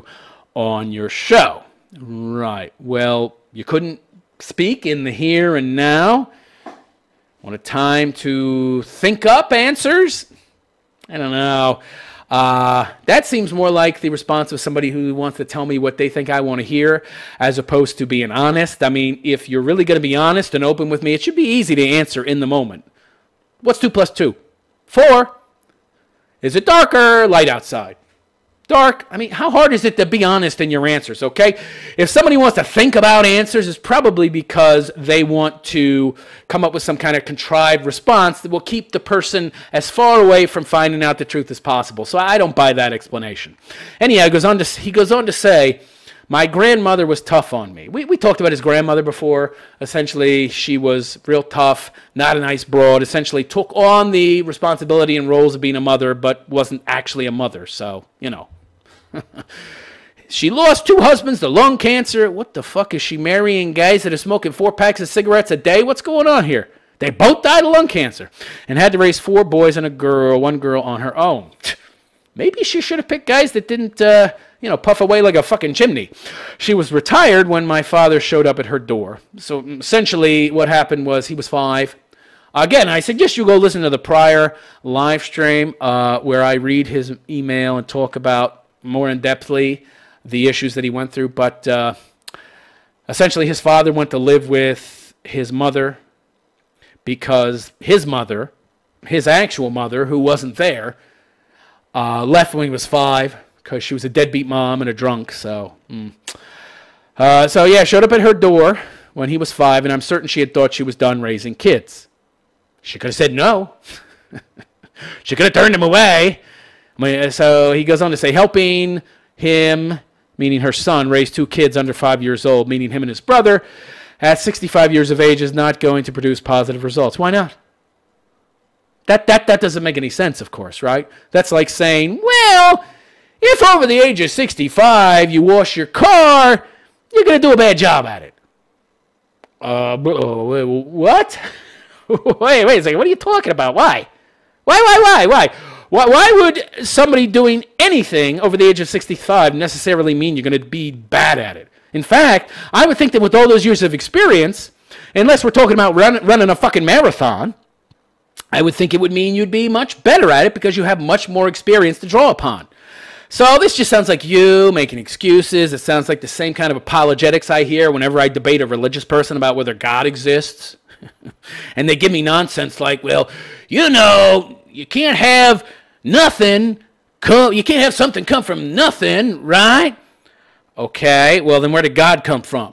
on your show. Right. Well, you couldn't speak in the here and now. Want a time to think up answers? I don't know. That seems more like the response of somebody who wants to tell me what they think I want to hear, as opposed to being honest. I mean, if you're really going to be honest and open with me, it should be easy to answer in the moment. What's 2 plus 2? 4. Is it dark or light outside? Dark. I mean, how hard is it to be honest in your answers, okay? If somebody wants to think about answers, it's probably because they want to come up with some kind of contrived response that will keep the person as far away from finding out the truth as possible. So I don't buy that explanation. Anyhow, he goes on to say, my grandmother was tough on me. We talked about his grandmother before. Essentially, she was real tough, not a nice broad, essentially took on the responsibility and roles of being a mother, but wasn't actually a mother. So, She lost 2 husbands to lung cancer. What the fuck? Is she marrying guys that are smoking 4 packs of cigarettes a day? What's going on here? They both died of lung cancer and had to raise 4 boys and one girl on her own. Maybe she should have picked guys that didn't, puff away like a fucking chimney. She was retired when my father showed up at her door. So essentially what happened was he was 5. Again, I suggest you go listen to the prior live stream where I read his email and talk about more in-depthly the issues that he went through. But essentially his father went to live with his mother because his mother, his actual mother, who wasn't there, left when he was 5 because she was a deadbeat mom and a drunk. So showed up at her door when he was 5, and I'm certain she had thought she was done raising kids. She could have said no. She could have turned him away. So he goes on to say, helping him, meaning her son, raise 2 kids under 5 years old, meaning him and his brother, at 65 years of age is not going to produce positive results. Why not? That doesn't make any sense, of course, right? That's like saying, well, if over the age of 65 you wash your car, you're going to do a bad job at it. What? Wait a second. What are you talking about? Why? Why? Why would somebody doing anything over the age of 65 necessarily mean you're going to be bad at it? In fact, I would think that with all those years of experience, unless we're talking about running a fucking marathon, I would think it would mean you'd be much better at it because you have much more experience to draw upon. So this just sounds like you making excuses. It sounds like the same kind of apologetics I hear whenever I debate a religious person about whether God exists. And they give me nonsense like, well, you know, you can't have nothing you can't have something come from nothing, right? Okay, well then where did God come from?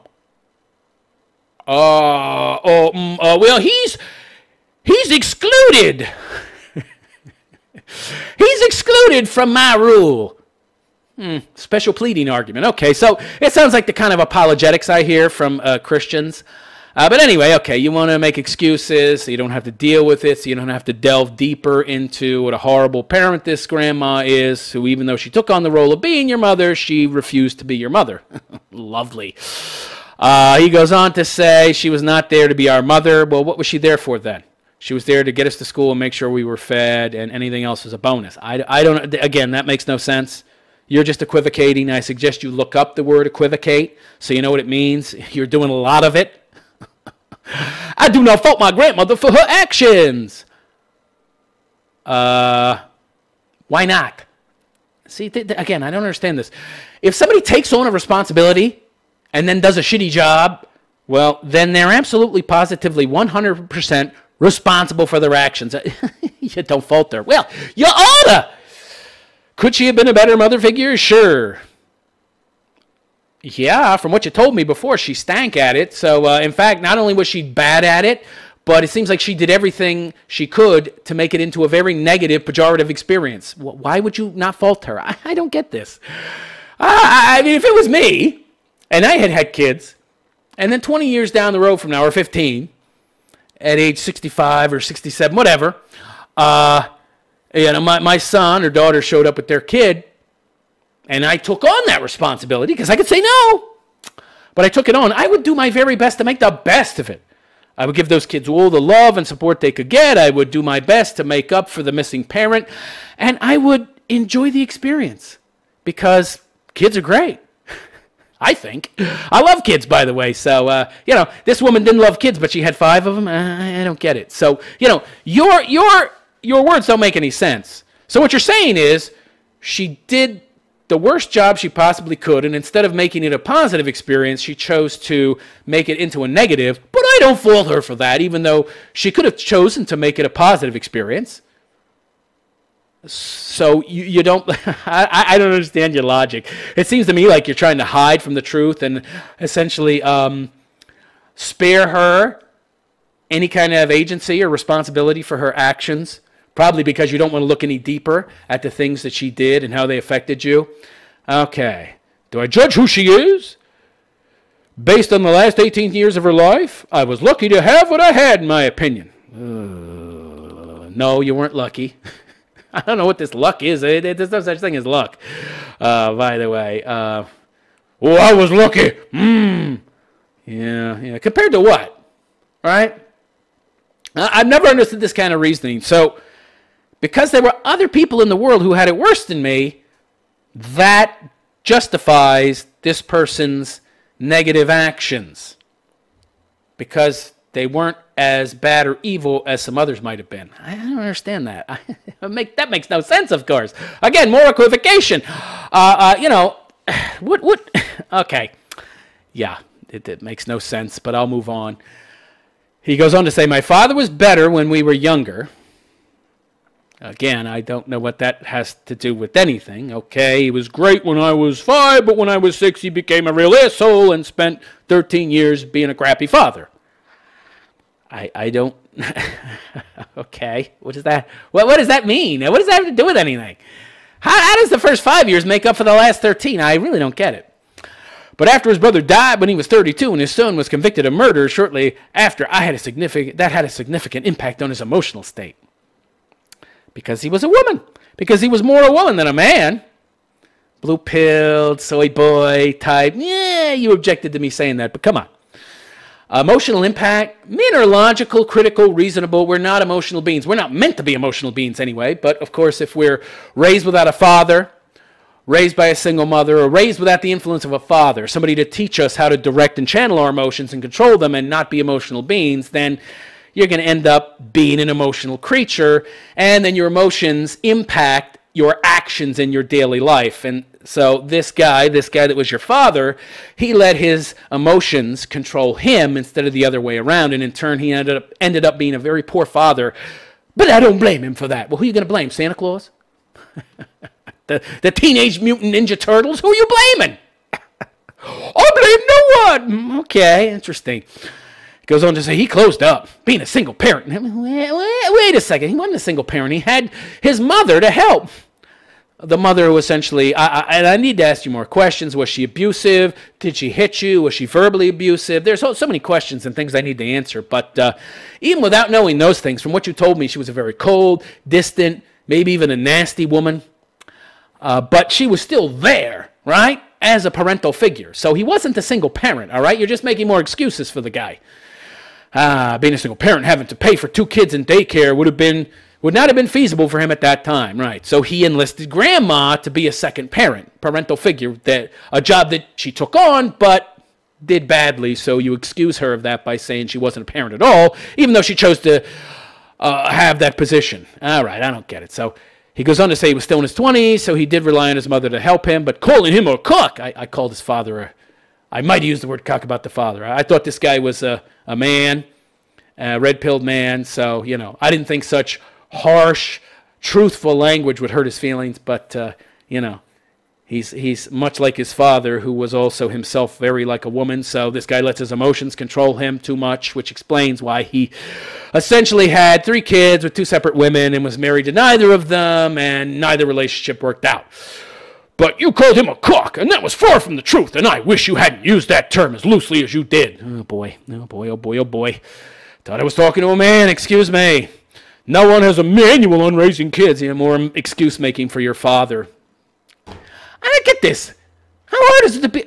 Well, he's excluded. He's excluded from my rule. Special pleading argument. Okay, so it sounds like the kind of apologetics I hear from Christians. But anyway, okay, you want to make excuses so you don't have to deal with it, so you don't have to delve deeper into what a horrible parent this grandma is, who even though she took on the role of being your mother, she refused to be your mother. Lovely. He goes on to say she was not there to be our mother. Well, what was she there for then? She was there to get us to school and make sure we were fed, and anything else was a bonus. I don't, again, that makes no sense. You're just equivocating. I suggest you look up the word equivocate so you know what it means. You're doing a lot of it. I do not fault my grandmother for her actions. Why not? See, again, I don't understand this. If somebody takes on a responsibility and then does a shitty job, well, then they're absolutely, positively, 100% responsible for their actions. You don't falter. Well, you oughta. Could she have been a better mother figure? Sure. Yeah, from what you told me before, she stank at it. So, in fact, not only was she bad at it, but it seems like she did everything she could to make it into a very negative, pejorative experience. Why would you not fault her? I don't get this. I mean, if it was me, and I had kids, and then 20 years down the road from now, or 15, at age 65 or 67, whatever, my son or daughter showed up with their kid, and I took on that responsibility because I could say no. But I took it on. I would do my very best to make the best of it. I would give those kids all the love and support they could get. I would do my best to make up for the missing parent. And I would enjoy the experience because kids are great. I think. I love kids, by the way. So, this woman didn't love kids, but she had 5 of them. I don't get it. So, your words don't make any sense. So what you're saying is she did the worst job she possibly could, and instead of making it a positive experience, she chose to make it into a negative. But I don't fault her for that, even though she could have chosen to make it a positive experience. So you don't, I don't understand your logic. It seems to me like you're trying to hide from the truth and essentially spare her any kind of agency or responsibility for her actions. Probably because you don't want to look any deeper at the things that she did and how they affected you. Okay. Do I judge who she is? Based on the last 18 years of her life, I was lucky to have what I had, in my opinion. No, you weren't lucky. I don't know what this luck is. There's no such thing as luck, by the way. I was lucky. Yeah. Compared to what? Right? I've never understood this kind of reasoning. So, because there were other people in the world who had it worse than me, that justifies this person's negative actions. Because they weren't as bad or evil as some others might have been. I don't understand that. That makes no sense, of course. Again, more equivocation. What? Okay. Yeah, it makes no sense, but I'll move on. He goes on to say, my father was better when we were younger. Again, I don't know what that has to do with anything. Okay, he was great when I was 5, but when I was 6, he became a real asshole and spent 13 years being a crappy father. I don't... Okay, what does that... What does that mean? What does that have to do with anything? How does the first 5 years make up for the last 13? I really don't get it. But after his brother died when he was 32 and his son was convicted of murder shortly after, that had a significant impact on his emotional state. Because he was a woman. Because he was more a woman than a man. Blue-pilled, soy boy type. Yeah, you objected to me saying that, but come on. Emotional impact, men are logical, critical, reasonable. We're not emotional beings. We're not meant to be emotional beings anyway. But of course, if we're raised without a father, raised by a single mother, or raised without the influence of a father, somebody to teach us how to direct and channel our emotions and control them and not be emotional beings, then you're going to end up being an emotional creature, and then your emotions impact your actions in your daily life. And so this guy that was your father, he let his emotions control him instead of the other way around, and in turn he ended up being a very poor father. But I don't blame him for that. Well, who are you going to blame? Santa Claus? the Teenage Mutant Ninja Turtles? Who are you blaming? I blame no one. Okay, interesting. Goes on to say he closed up, being a single parent. Wait a second, he wasn't a single parent. He had his mother to help. The mother was essentially, and I need to ask you more questions. Was she abusive? Did she hit you? Was she verbally abusive? There's so many questions and things I need to answer. But even without knowing those things, from what you told me, she was a very cold, distant, maybe even a nasty woman. But she was still there, right, as a parental figure. So he wasn't a single parent, all right? You're just making more excuses for the guy. Being a single parent, having to pay for 2 kids in daycare would not have been feasible for him at that time, right? So he enlisted grandma to be a second parent, parental figure, a job that she took on, but did badly. So you excuse her of that by saying she wasn't a parent at all, even though she chose to have that position. All right, I don't get it. So he goes on to say he was still in his 20s, so he did rely on his mother to help him, but calling him a cook, I called his father I might use the word cock about the father. I thought this guy was a man, a red-pilled man, so, I didn't think such harsh, truthful language would hurt his feelings, but, he's much like his father, who was also himself very like a woman, so this guy lets his emotions control him too much, which explains why he essentially had 3 kids with 2 separate women and was married to neither of them, and neither relationship worked out. But you called him a cock, and that was far from the truth, and I wish you hadn't used that term as loosely as you did. Oh, boy. Oh, boy. Oh, boy. Oh, boy. Thought I was talking to a man. Excuse me. No one has a manual on raising kids. More excuse-making for your father. I don't get this. How hard is it to be...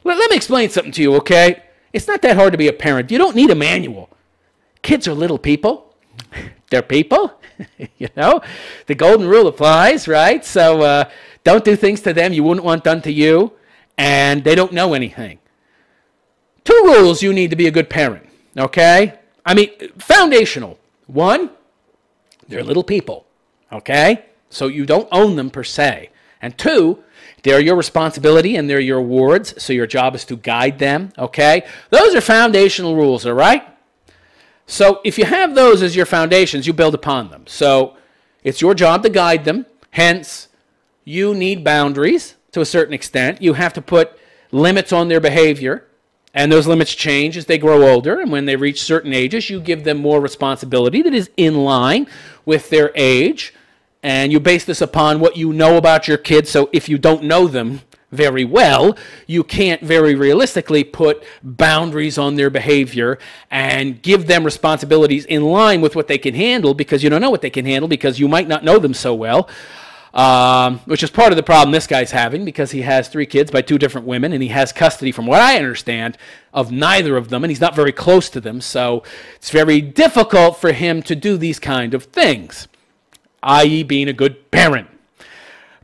Let me explain something to you, okay? It's not that hard to be a parent. You don't need a manual. Kids are little people. They're people. The golden rule applies, right? So don't do things to them you wouldn't want done to you, and they don't know anything. 2 rules you need to be a good parent, okay? Foundational. 1, they're little people, okay? So you don't own them per se. And 2, they're your responsibility and they're your rewards, so your job is to guide them, okay? Those are foundational rules, all right? So if you have those as your foundations, you build upon them. So it's your job to guide them. Hence, you need boundaries to a certain extent. You have to put limits on their behavior, and those limits change as they grow older. And when they reach certain ages, you give them more responsibility that is in line with their age. And you base this upon what you know about your kids. So if you don't know them very well, you can't very realistically put boundaries on their behavior and give them responsibilities in line with what they can handle, because you don't know what they can handle, because you might not know them so well, which is part of the problem this guy's having, because he has 3 kids by 2 different women, and he has custody, from what I understand, of neither of them, and he's not very close to them, so it's very difficult for him to do these kind of things, i.e. being a good parent.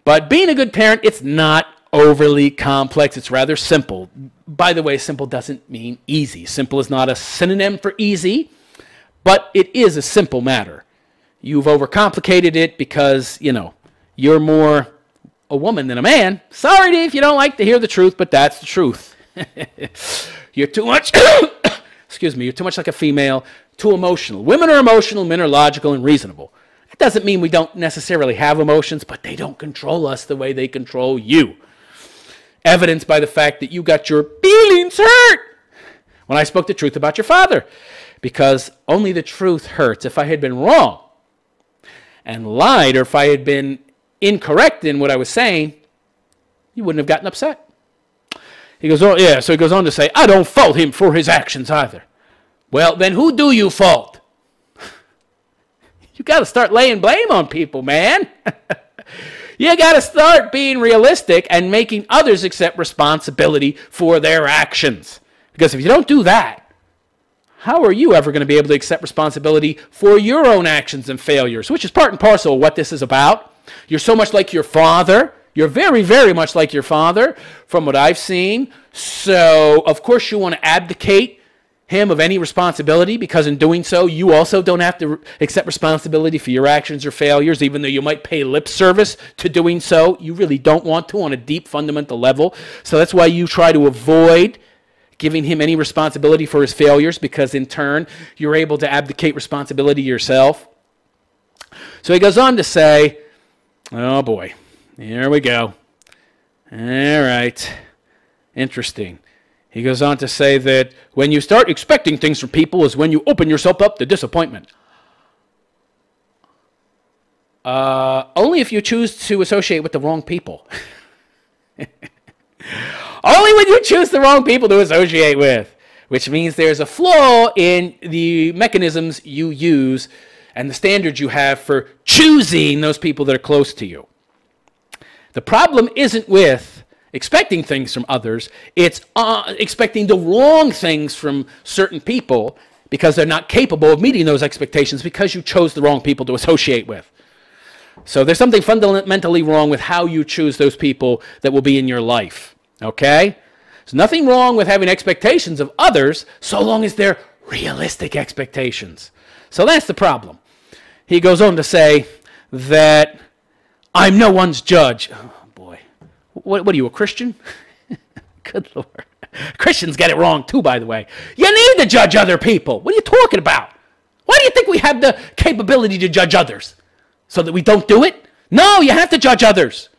But being a good parent, it's not overly complex. It's rather simple. By the way, simple doesn't mean easy. Simple is not a synonym for easy, but it is a simple matter. You've overcomplicated it because, you're more a woman than a man. Sorry if you don't like to hear the truth, but that's the truth. You're too much, excuse me, you're too much like a female, too emotional. Women are emotional, men are logical and reasonable. That doesn't mean we don't necessarily have emotions, but they don't control us the way they control you. Evidenced by the fact that you got your feelings hurt when I spoke the truth about your father. Because only the truth hurts. If I had been wrong and lied, or if I had been incorrect in what I was saying, you wouldn't have gotten upset. He goes, oh yeah, so he goes on to say, I don't fault him for his actions either. Well, then who do you fault? You got to start laying blame on people, man. You got to start being realistic and making others accept responsibility for their actions. Because if you don't do that, how are you ever going to be able to accept responsibility for your own actions and failures, which is part and parcel of what this is about. You're so much like your father. You're very, very much like your father from what I've seen. So, of course, you want to abdicate him of any responsibility, because in doing so, you also don't have to accept responsibility for your actions or failures, even though you might pay lip service to doing so. You really don't want to on a deep, fundamental level. So that's why you try to avoid giving him any responsibility for his failures, because in turn, you're able to abdicate responsibility yourself. So he goes on to say, oh boy, here we go. All right, interesting. He goes on to say that when you start expecting things from people is when you open yourself up to disappointment. Only if you choose to associate with the wrong people. Only when you choose the wrong people to associate with, which means there's a flaw in the mechanisms you use and the standards you have for choosing those people that are close to you. The problem isn't with expecting things from others, it's expecting the wrong things from certain people because they're not capable of meeting those expectations because you chose the wrong people to associate with. So there's something fundamentally wrong with how you choose those people that will be in your life, okay? There's nothing wrong with having expectations of others so long as they're realistic expectations. So that's the problem. He goes on to say that I'm no one's judge. Oh, boy. What are you, a Christian? Good Lord. Christians get it wrong too, by the way. You need to judge other people. What are you talking about? Why do you think we have the capability to judge others? So that we don't do it? No, you have to judge others.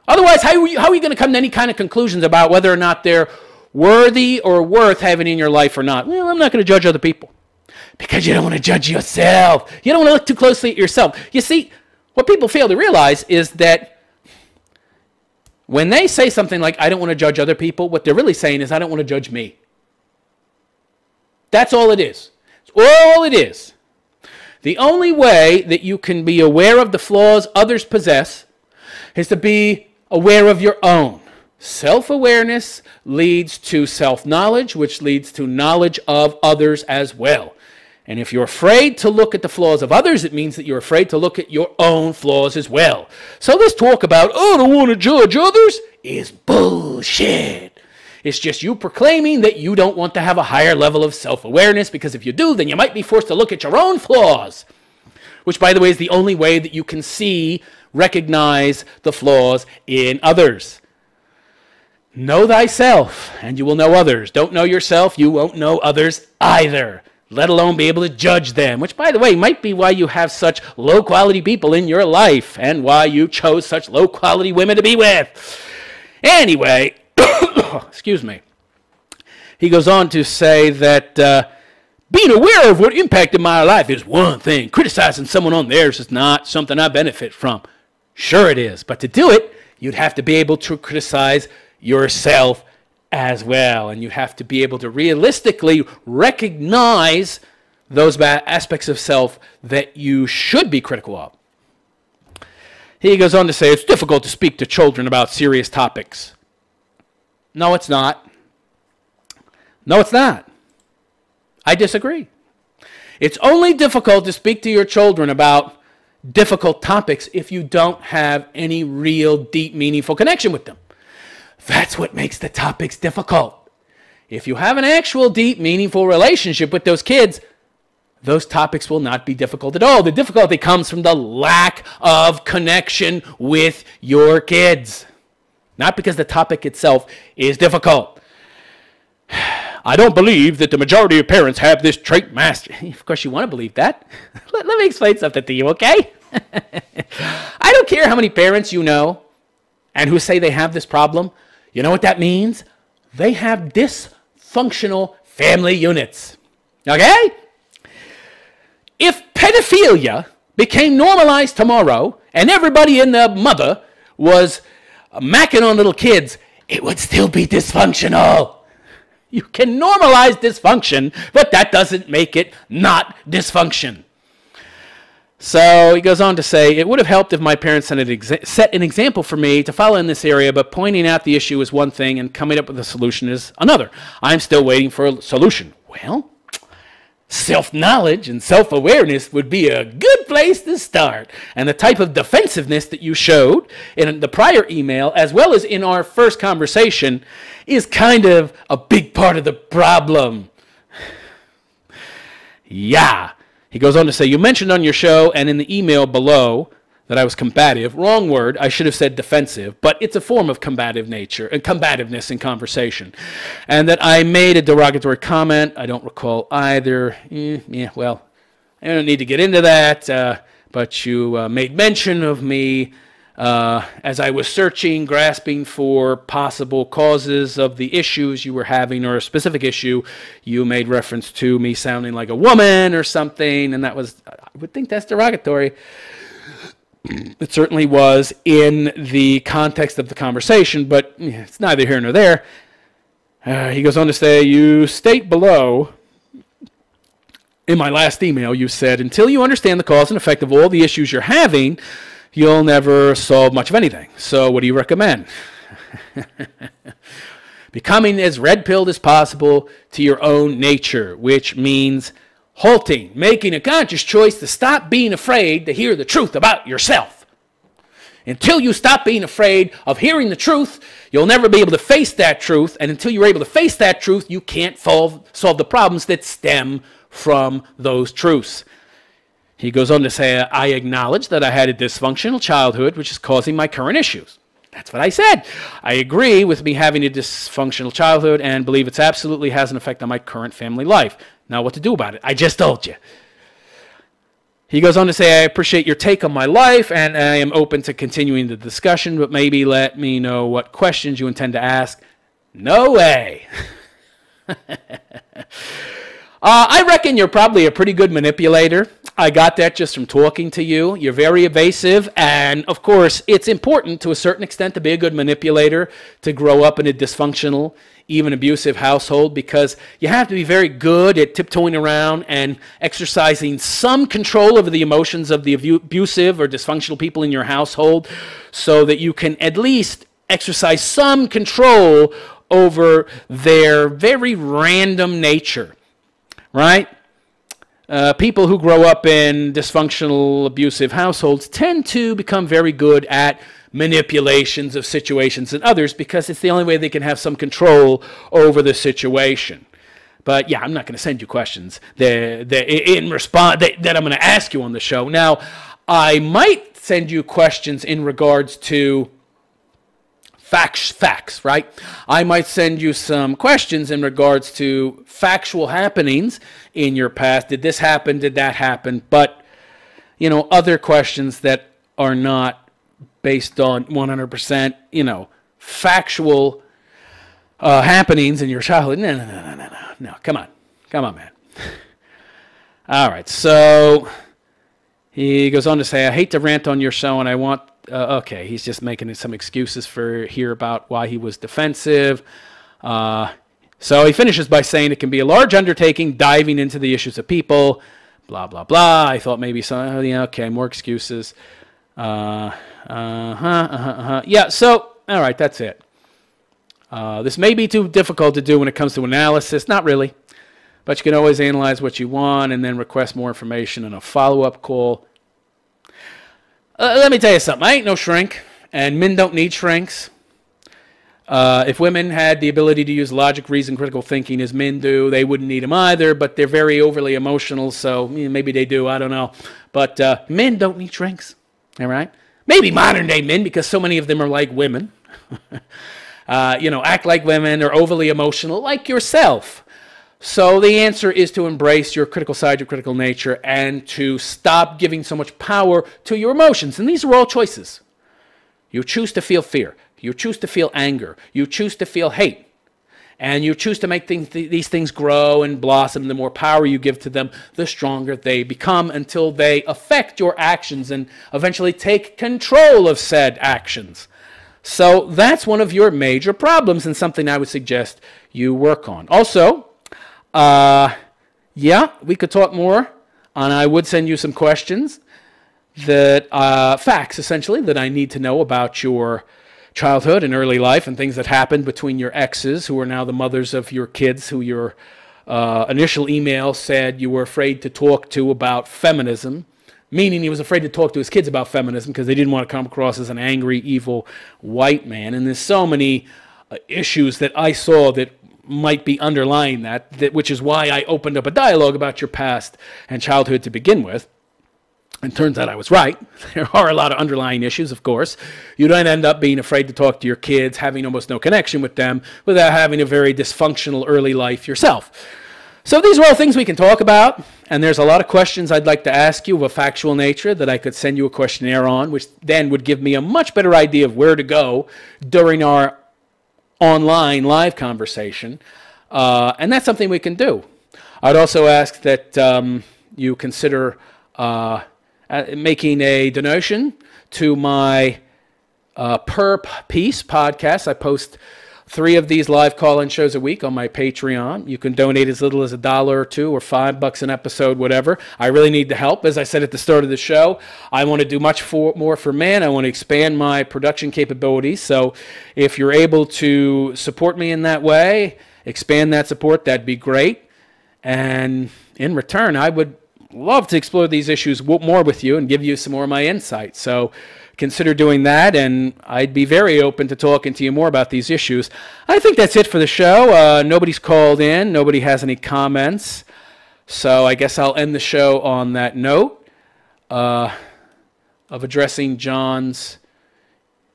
Otherwise, how are you going to come to any kind of conclusions about whether or not they're worthy or worth having in your life or not? Well, I'm not going to judge other people. Because you don't want to judge yourself. You don't want to look too closely at yourself. You see, what people fail to realize is that when they say something like, I don't want to judge other people, what they're really saying is, I don't want to judge me. That's all it is. It's all it is. The only way that you can be aware of the flaws others possess is to be aware of your own. Self-awareness leads to self-knowledge, which leads to knowledge of others as well. And if you're afraid to look at the flaws of others, it means that you're afraid to look at your own flaws as well. So this talk about, oh, I don't want to judge others, is bullshit. It's just you proclaiming that you don't want to have a higher level of self-awareness, because if you do, then you might be forced to look at your own flaws, which, by the way, is the only way that you can see, recognize the flaws in others. Know thyself, and you will know others. Don't know yourself, you won't know others either, let alone be able to judge them, which, by the way, might be why you have such low-quality people in your life and why you chose such low-quality women to be with. Anyway, excuse me. He goes on to say that being aware of what impacted my life is one thing. Criticizing someone on theirs is not something I benefit from. Sure it is, but to do it, you'd have to be able to criticize yourself as well, and you have to be able to realistically recognize those aspects of self that you should be critical of. He goes on to say it's difficult to speak to children about serious topics. No, it's not. No, it's not. I disagree. It's only difficult to speak to your children about difficult topics if you don't have any real, deep, meaningful connection with them. That's what makes the topics difficult. If you have an actual, deep, meaningful relationship with those kids, those topics will not be difficult at all. The difficulty comes from the lack of connection with your kids, not because the topic itself is difficult. I don't believe that the majority of parents have this trait mastered. Of course, you want to believe that. Let me explain something to you, okay? I don't care how many parents you know and who say they have this problem. You know what that means? They have dysfunctional family units. Okay? If pedophilia became normalized tomorrow and everybody and their mother was macking on little kids, it would still be dysfunctional. You can normalize dysfunction, but that doesn't make it not dysfunction. So he goes on to say, it would have helped if my parents set an example for me to follow in this area, but pointing out the issue is one thing and coming up with a solution is another. I'm still waiting for a solution. Well, self-knowledge and self-awareness would be a good place to start. And the type of defensiveness that you showed in the prior email, as well as in our first conversation, is kind of a big part of the problem. Yeah. He goes on to say, you mentioned on your show and in the email below that I was combative. Wrong word. I should have said defensive, but it's a form of combative nature and combativeness in conversation. And that I made a derogatory comment. I don't recall either. Yeah, well, I don't need to get into that, but you made mention of me as I was searching, grasping for possible causes of the issues you were having, or a specific issue. You made reference to me sounding like a woman or something, and that was, I would think that's derogatory. It certainly was in the context of the conversation, but it's neither here nor there. He goes on to say, you state below, in my last email, you said, until you understand the cause and effect of all the issues you're having, you'll never solve much of anything. So what do you recommend? Becoming as red-pilled as possible to your own nature, which means halting, making a conscious choice to stop being afraid to hear the truth about yourself. Until you stop being afraid of hearing the truth, you'll never be able to face that truth. And until you're able to face that truth, you can't solve the problems that stem from those truths. He goes on to say, I acknowledge that I had a dysfunctional childhood, which is causing my current issues. That's what I said. I agree with me having a dysfunctional childhood and believe it absolutely has an effect on my current family life. Now, what to do about it? I just told you. He goes on to say, I appreciate your take on my life, and I am open to continuing the discussion, but maybe let me know what questions you intend to ask. No way. I reckon you're probably a pretty good manipulator. I got that just from talking to you. You're very evasive, and of course, it's important to a certain extent to be a good manipulator, to grow up in a dysfunctional, even abusive household, because you have to be very good at tiptoeing around and exercising some control over the emotions of the abusive or dysfunctional people in your household, so that you can at least exercise some control over their very random nature, right? People who grow up in dysfunctional, abusive households tend to become very good at manipulations of situations and others, because it's the only way they can have some control over the situation. But yeah, I'm not going to send you questions that I'm going to ask you on the show. Now, I might send you questions in regards to facts, right? I might send you some questions in regards to factual happenings in your past. Did this happen? Did that happen? But, you know, other questions that are not based on 100%, factual happenings in your childhood. No. Come on, man. All right, so he goes on to say, I hate to rant on your show, and I want... okay, he's just making some excuses here about why he was defensive. So he finishes by saying it can be a large undertaking diving into the issues of people, blah, blah, blah. I thought maybe some, okay, more excuses. Yeah, so, all right, that's it. This may be too difficult to do when it comes to analysis. Not really. But you can always analyze what you want and then request more information in a follow-up call. Let me tell you something. I ain't no shrink, and men don't need shrinks. If women had the ability to use logic, reason, critical thinking as men do, they wouldn't need them either, but they're very overly emotional, so maybe they do. I don't know. But men don't need shrinks, all right? Maybe modern-day men, because so many of them are like women. Act like women, or overly emotional like yourself. So the answer is to embrace your critical side, your critical nature, and to stop giving so much power to your emotions. And these are all choices. You choose to feel fear. You choose to feel anger. You choose to feel hate. And you choose to make these things grow and blossom. The more power you give to them, the stronger they become, until they affect your actions and eventually take control of said actions. So that's one of your major problems, and something I would suggest you work on. Also, yeah, we could talk more, and I would send you some questions that, facts essentially, that I need to know about your childhood and early life and things that happened between your exes, who are now the mothers of your kids who you're initial email said you were afraid to talk to about feminism, meaning he was afraid to talk to his kids about feminism because they didn't want to come across as an angry, evil white man. And there's so many issues that I saw that might be underlying that, which is why I opened up a dialogue about your past and childhood to begin with. And turns out I was right. There are a lot of underlying issues, of course. You don't end up being afraid to talk to your kids, having almost no connection with them, without having a very dysfunctional early life yourself. So these are all things we can talk about, and there's a lot of questions I'd like to ask you of a factual nature that I could send you a questionnaire on, which then would give me a much better idea of where to go during our online live conversation, and that's something we can do. I'd also ask that you consider making a donation to my Perp Peace podcast. I post 3 of these live call-in shows a week on my Patreon. You can donate as little as $1 or $2 or $5 an episode, whatever. I really need the help. As I said at the start of the show, I want to do much more for men. I want to expand my production capabilities. So if you're able to support me in that way, expand that support, that'd be great. And in return, I would love to explore these issues more with you and give you some more of my insight. So consider doing that, and I'd be very open to talking to you more about these issues. I think that's it for the show. Nobody's called in. Nobody has any comments. So I guess I'll end the show on that note of addressing John's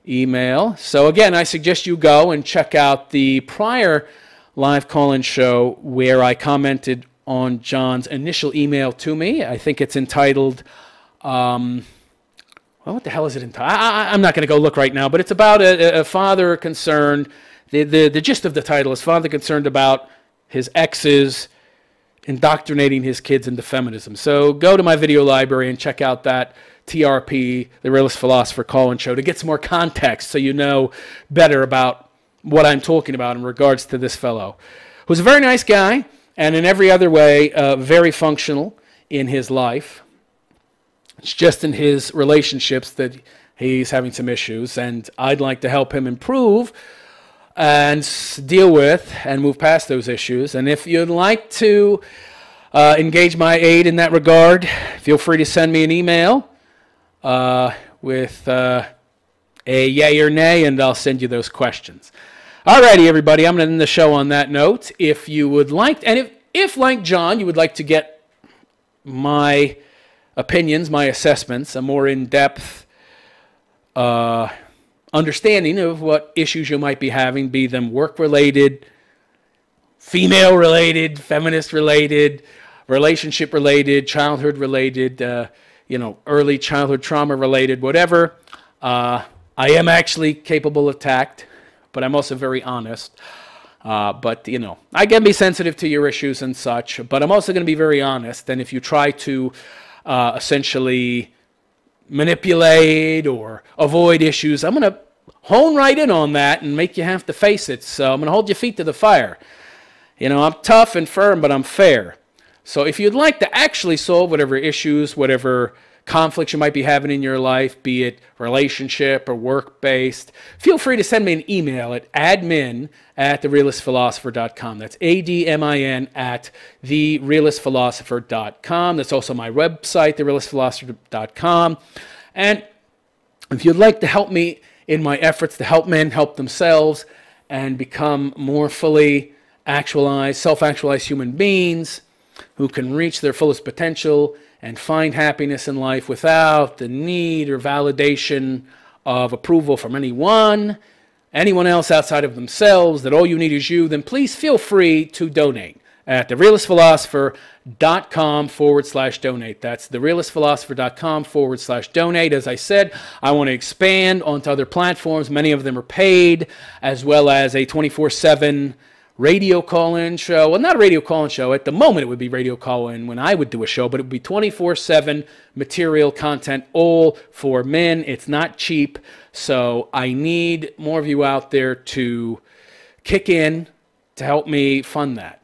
email. So again, I suggest you go and check out the prior live call-in show where I commented on John's initial email to me. I think it's entitled, well, what the hell is it entitled? I'm not going to go look right now, but it's about a father concerned. The gist of the title is Father Concerned About His Exes Indoctrinating His Kids into Feminism. So go to my video library and check out that TRP, The Realist Philosopher call-in show, to get some more context so you know better about what I'm talking about in regards to this fellow, who's a very nice guy, and in every other way, very functional in his life. It's just in his relationships that he's having some issues, and I'd like to help him improve and deal with and move past those issues. And if you'd like to engage my aid in that regard, feel free to send me an email with a yay or nay, and I'll send you those questions. Alrighty, everybody, I'm going to end the show on that note. If you would like, and if like John, you would like to get my opinions, my assessments, a more in-depth understanding of what issues you might be having, be them work-related, female-related, feminist-related, relationship-related, childhood-related, early childhood trauma-related, whatever. I am actually capable of tact, but I'm also very honest. But I can be sensitive to your issues and such, but I'm also going to be very honest. And if you try to essentially manipulate or avoid issues, I'm going to hone right in on that and make you have to face it. So I'm going to hold your feet to the fire. I'm tough and firm, but I'm fair. So if you'd like to actually solve whatever issues, whatever conflicts you might be having in your life, be it relationship or work-based, feel free to send me an email at admin@therealistphilosopher.com. That's ADMIN at therealistphilosopher.com. That's also my website, therealistphilosopher.com. And if you'd like to help me in my efforts to help men help themselves and become more fully actualized, self-actualized human beings who can reach their fullest potential and find happiness in life without the need or validation of approval from anyone else outside of themselves, that all you need is you, then please feel free to donate at therealistphilosopher.com/donate. That's therealistphilosopher.com/donate. As I said, I want to expand onto other platforms. Many of them are paid, as well as a 24/7 radio call-in show. Well, not a radio call-in show. At the moment, it would be radio call-in when I would do a show, but it would be 24/7 material content, all for men. It's not cheap, so I need more of you out there to kick in to help me fund that.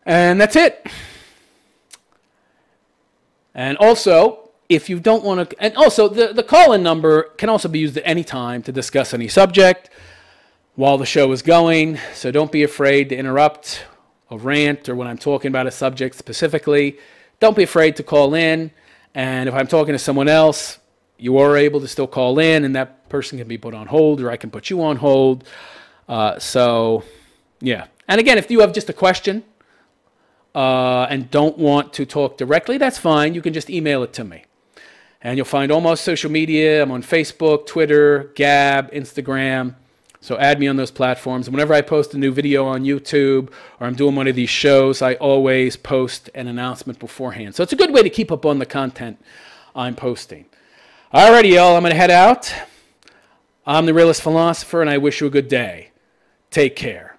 And that's it. And also, if you don't want to... And also, the call-in number can also be used at any time to discuss any subject. while the show is going. So don't be afraid to interrupt a rant or when I'm talking about a subject specifically. Don't be afraid to call in. And if I'm talking to someone else, you are able to still call in, and that person can be put on hold, or I can put you on hold. So, yeah. And again, if you have just a question and don't want to talk directly, that's fine. You can just email it to me. And you'll find all my social media. I'm on Facebook, Twitter, Gab, Instagram. So add me on those platforms. And whenever I post a new video on YouTube or I'm doing one of these shows, I always post an announcement beforehand. So it's a good way to keep up on the content I'm posting. Alrighty, y'all. I'm going to head out. I'm the Realist Philosopher, and I wish you a good day. Take care.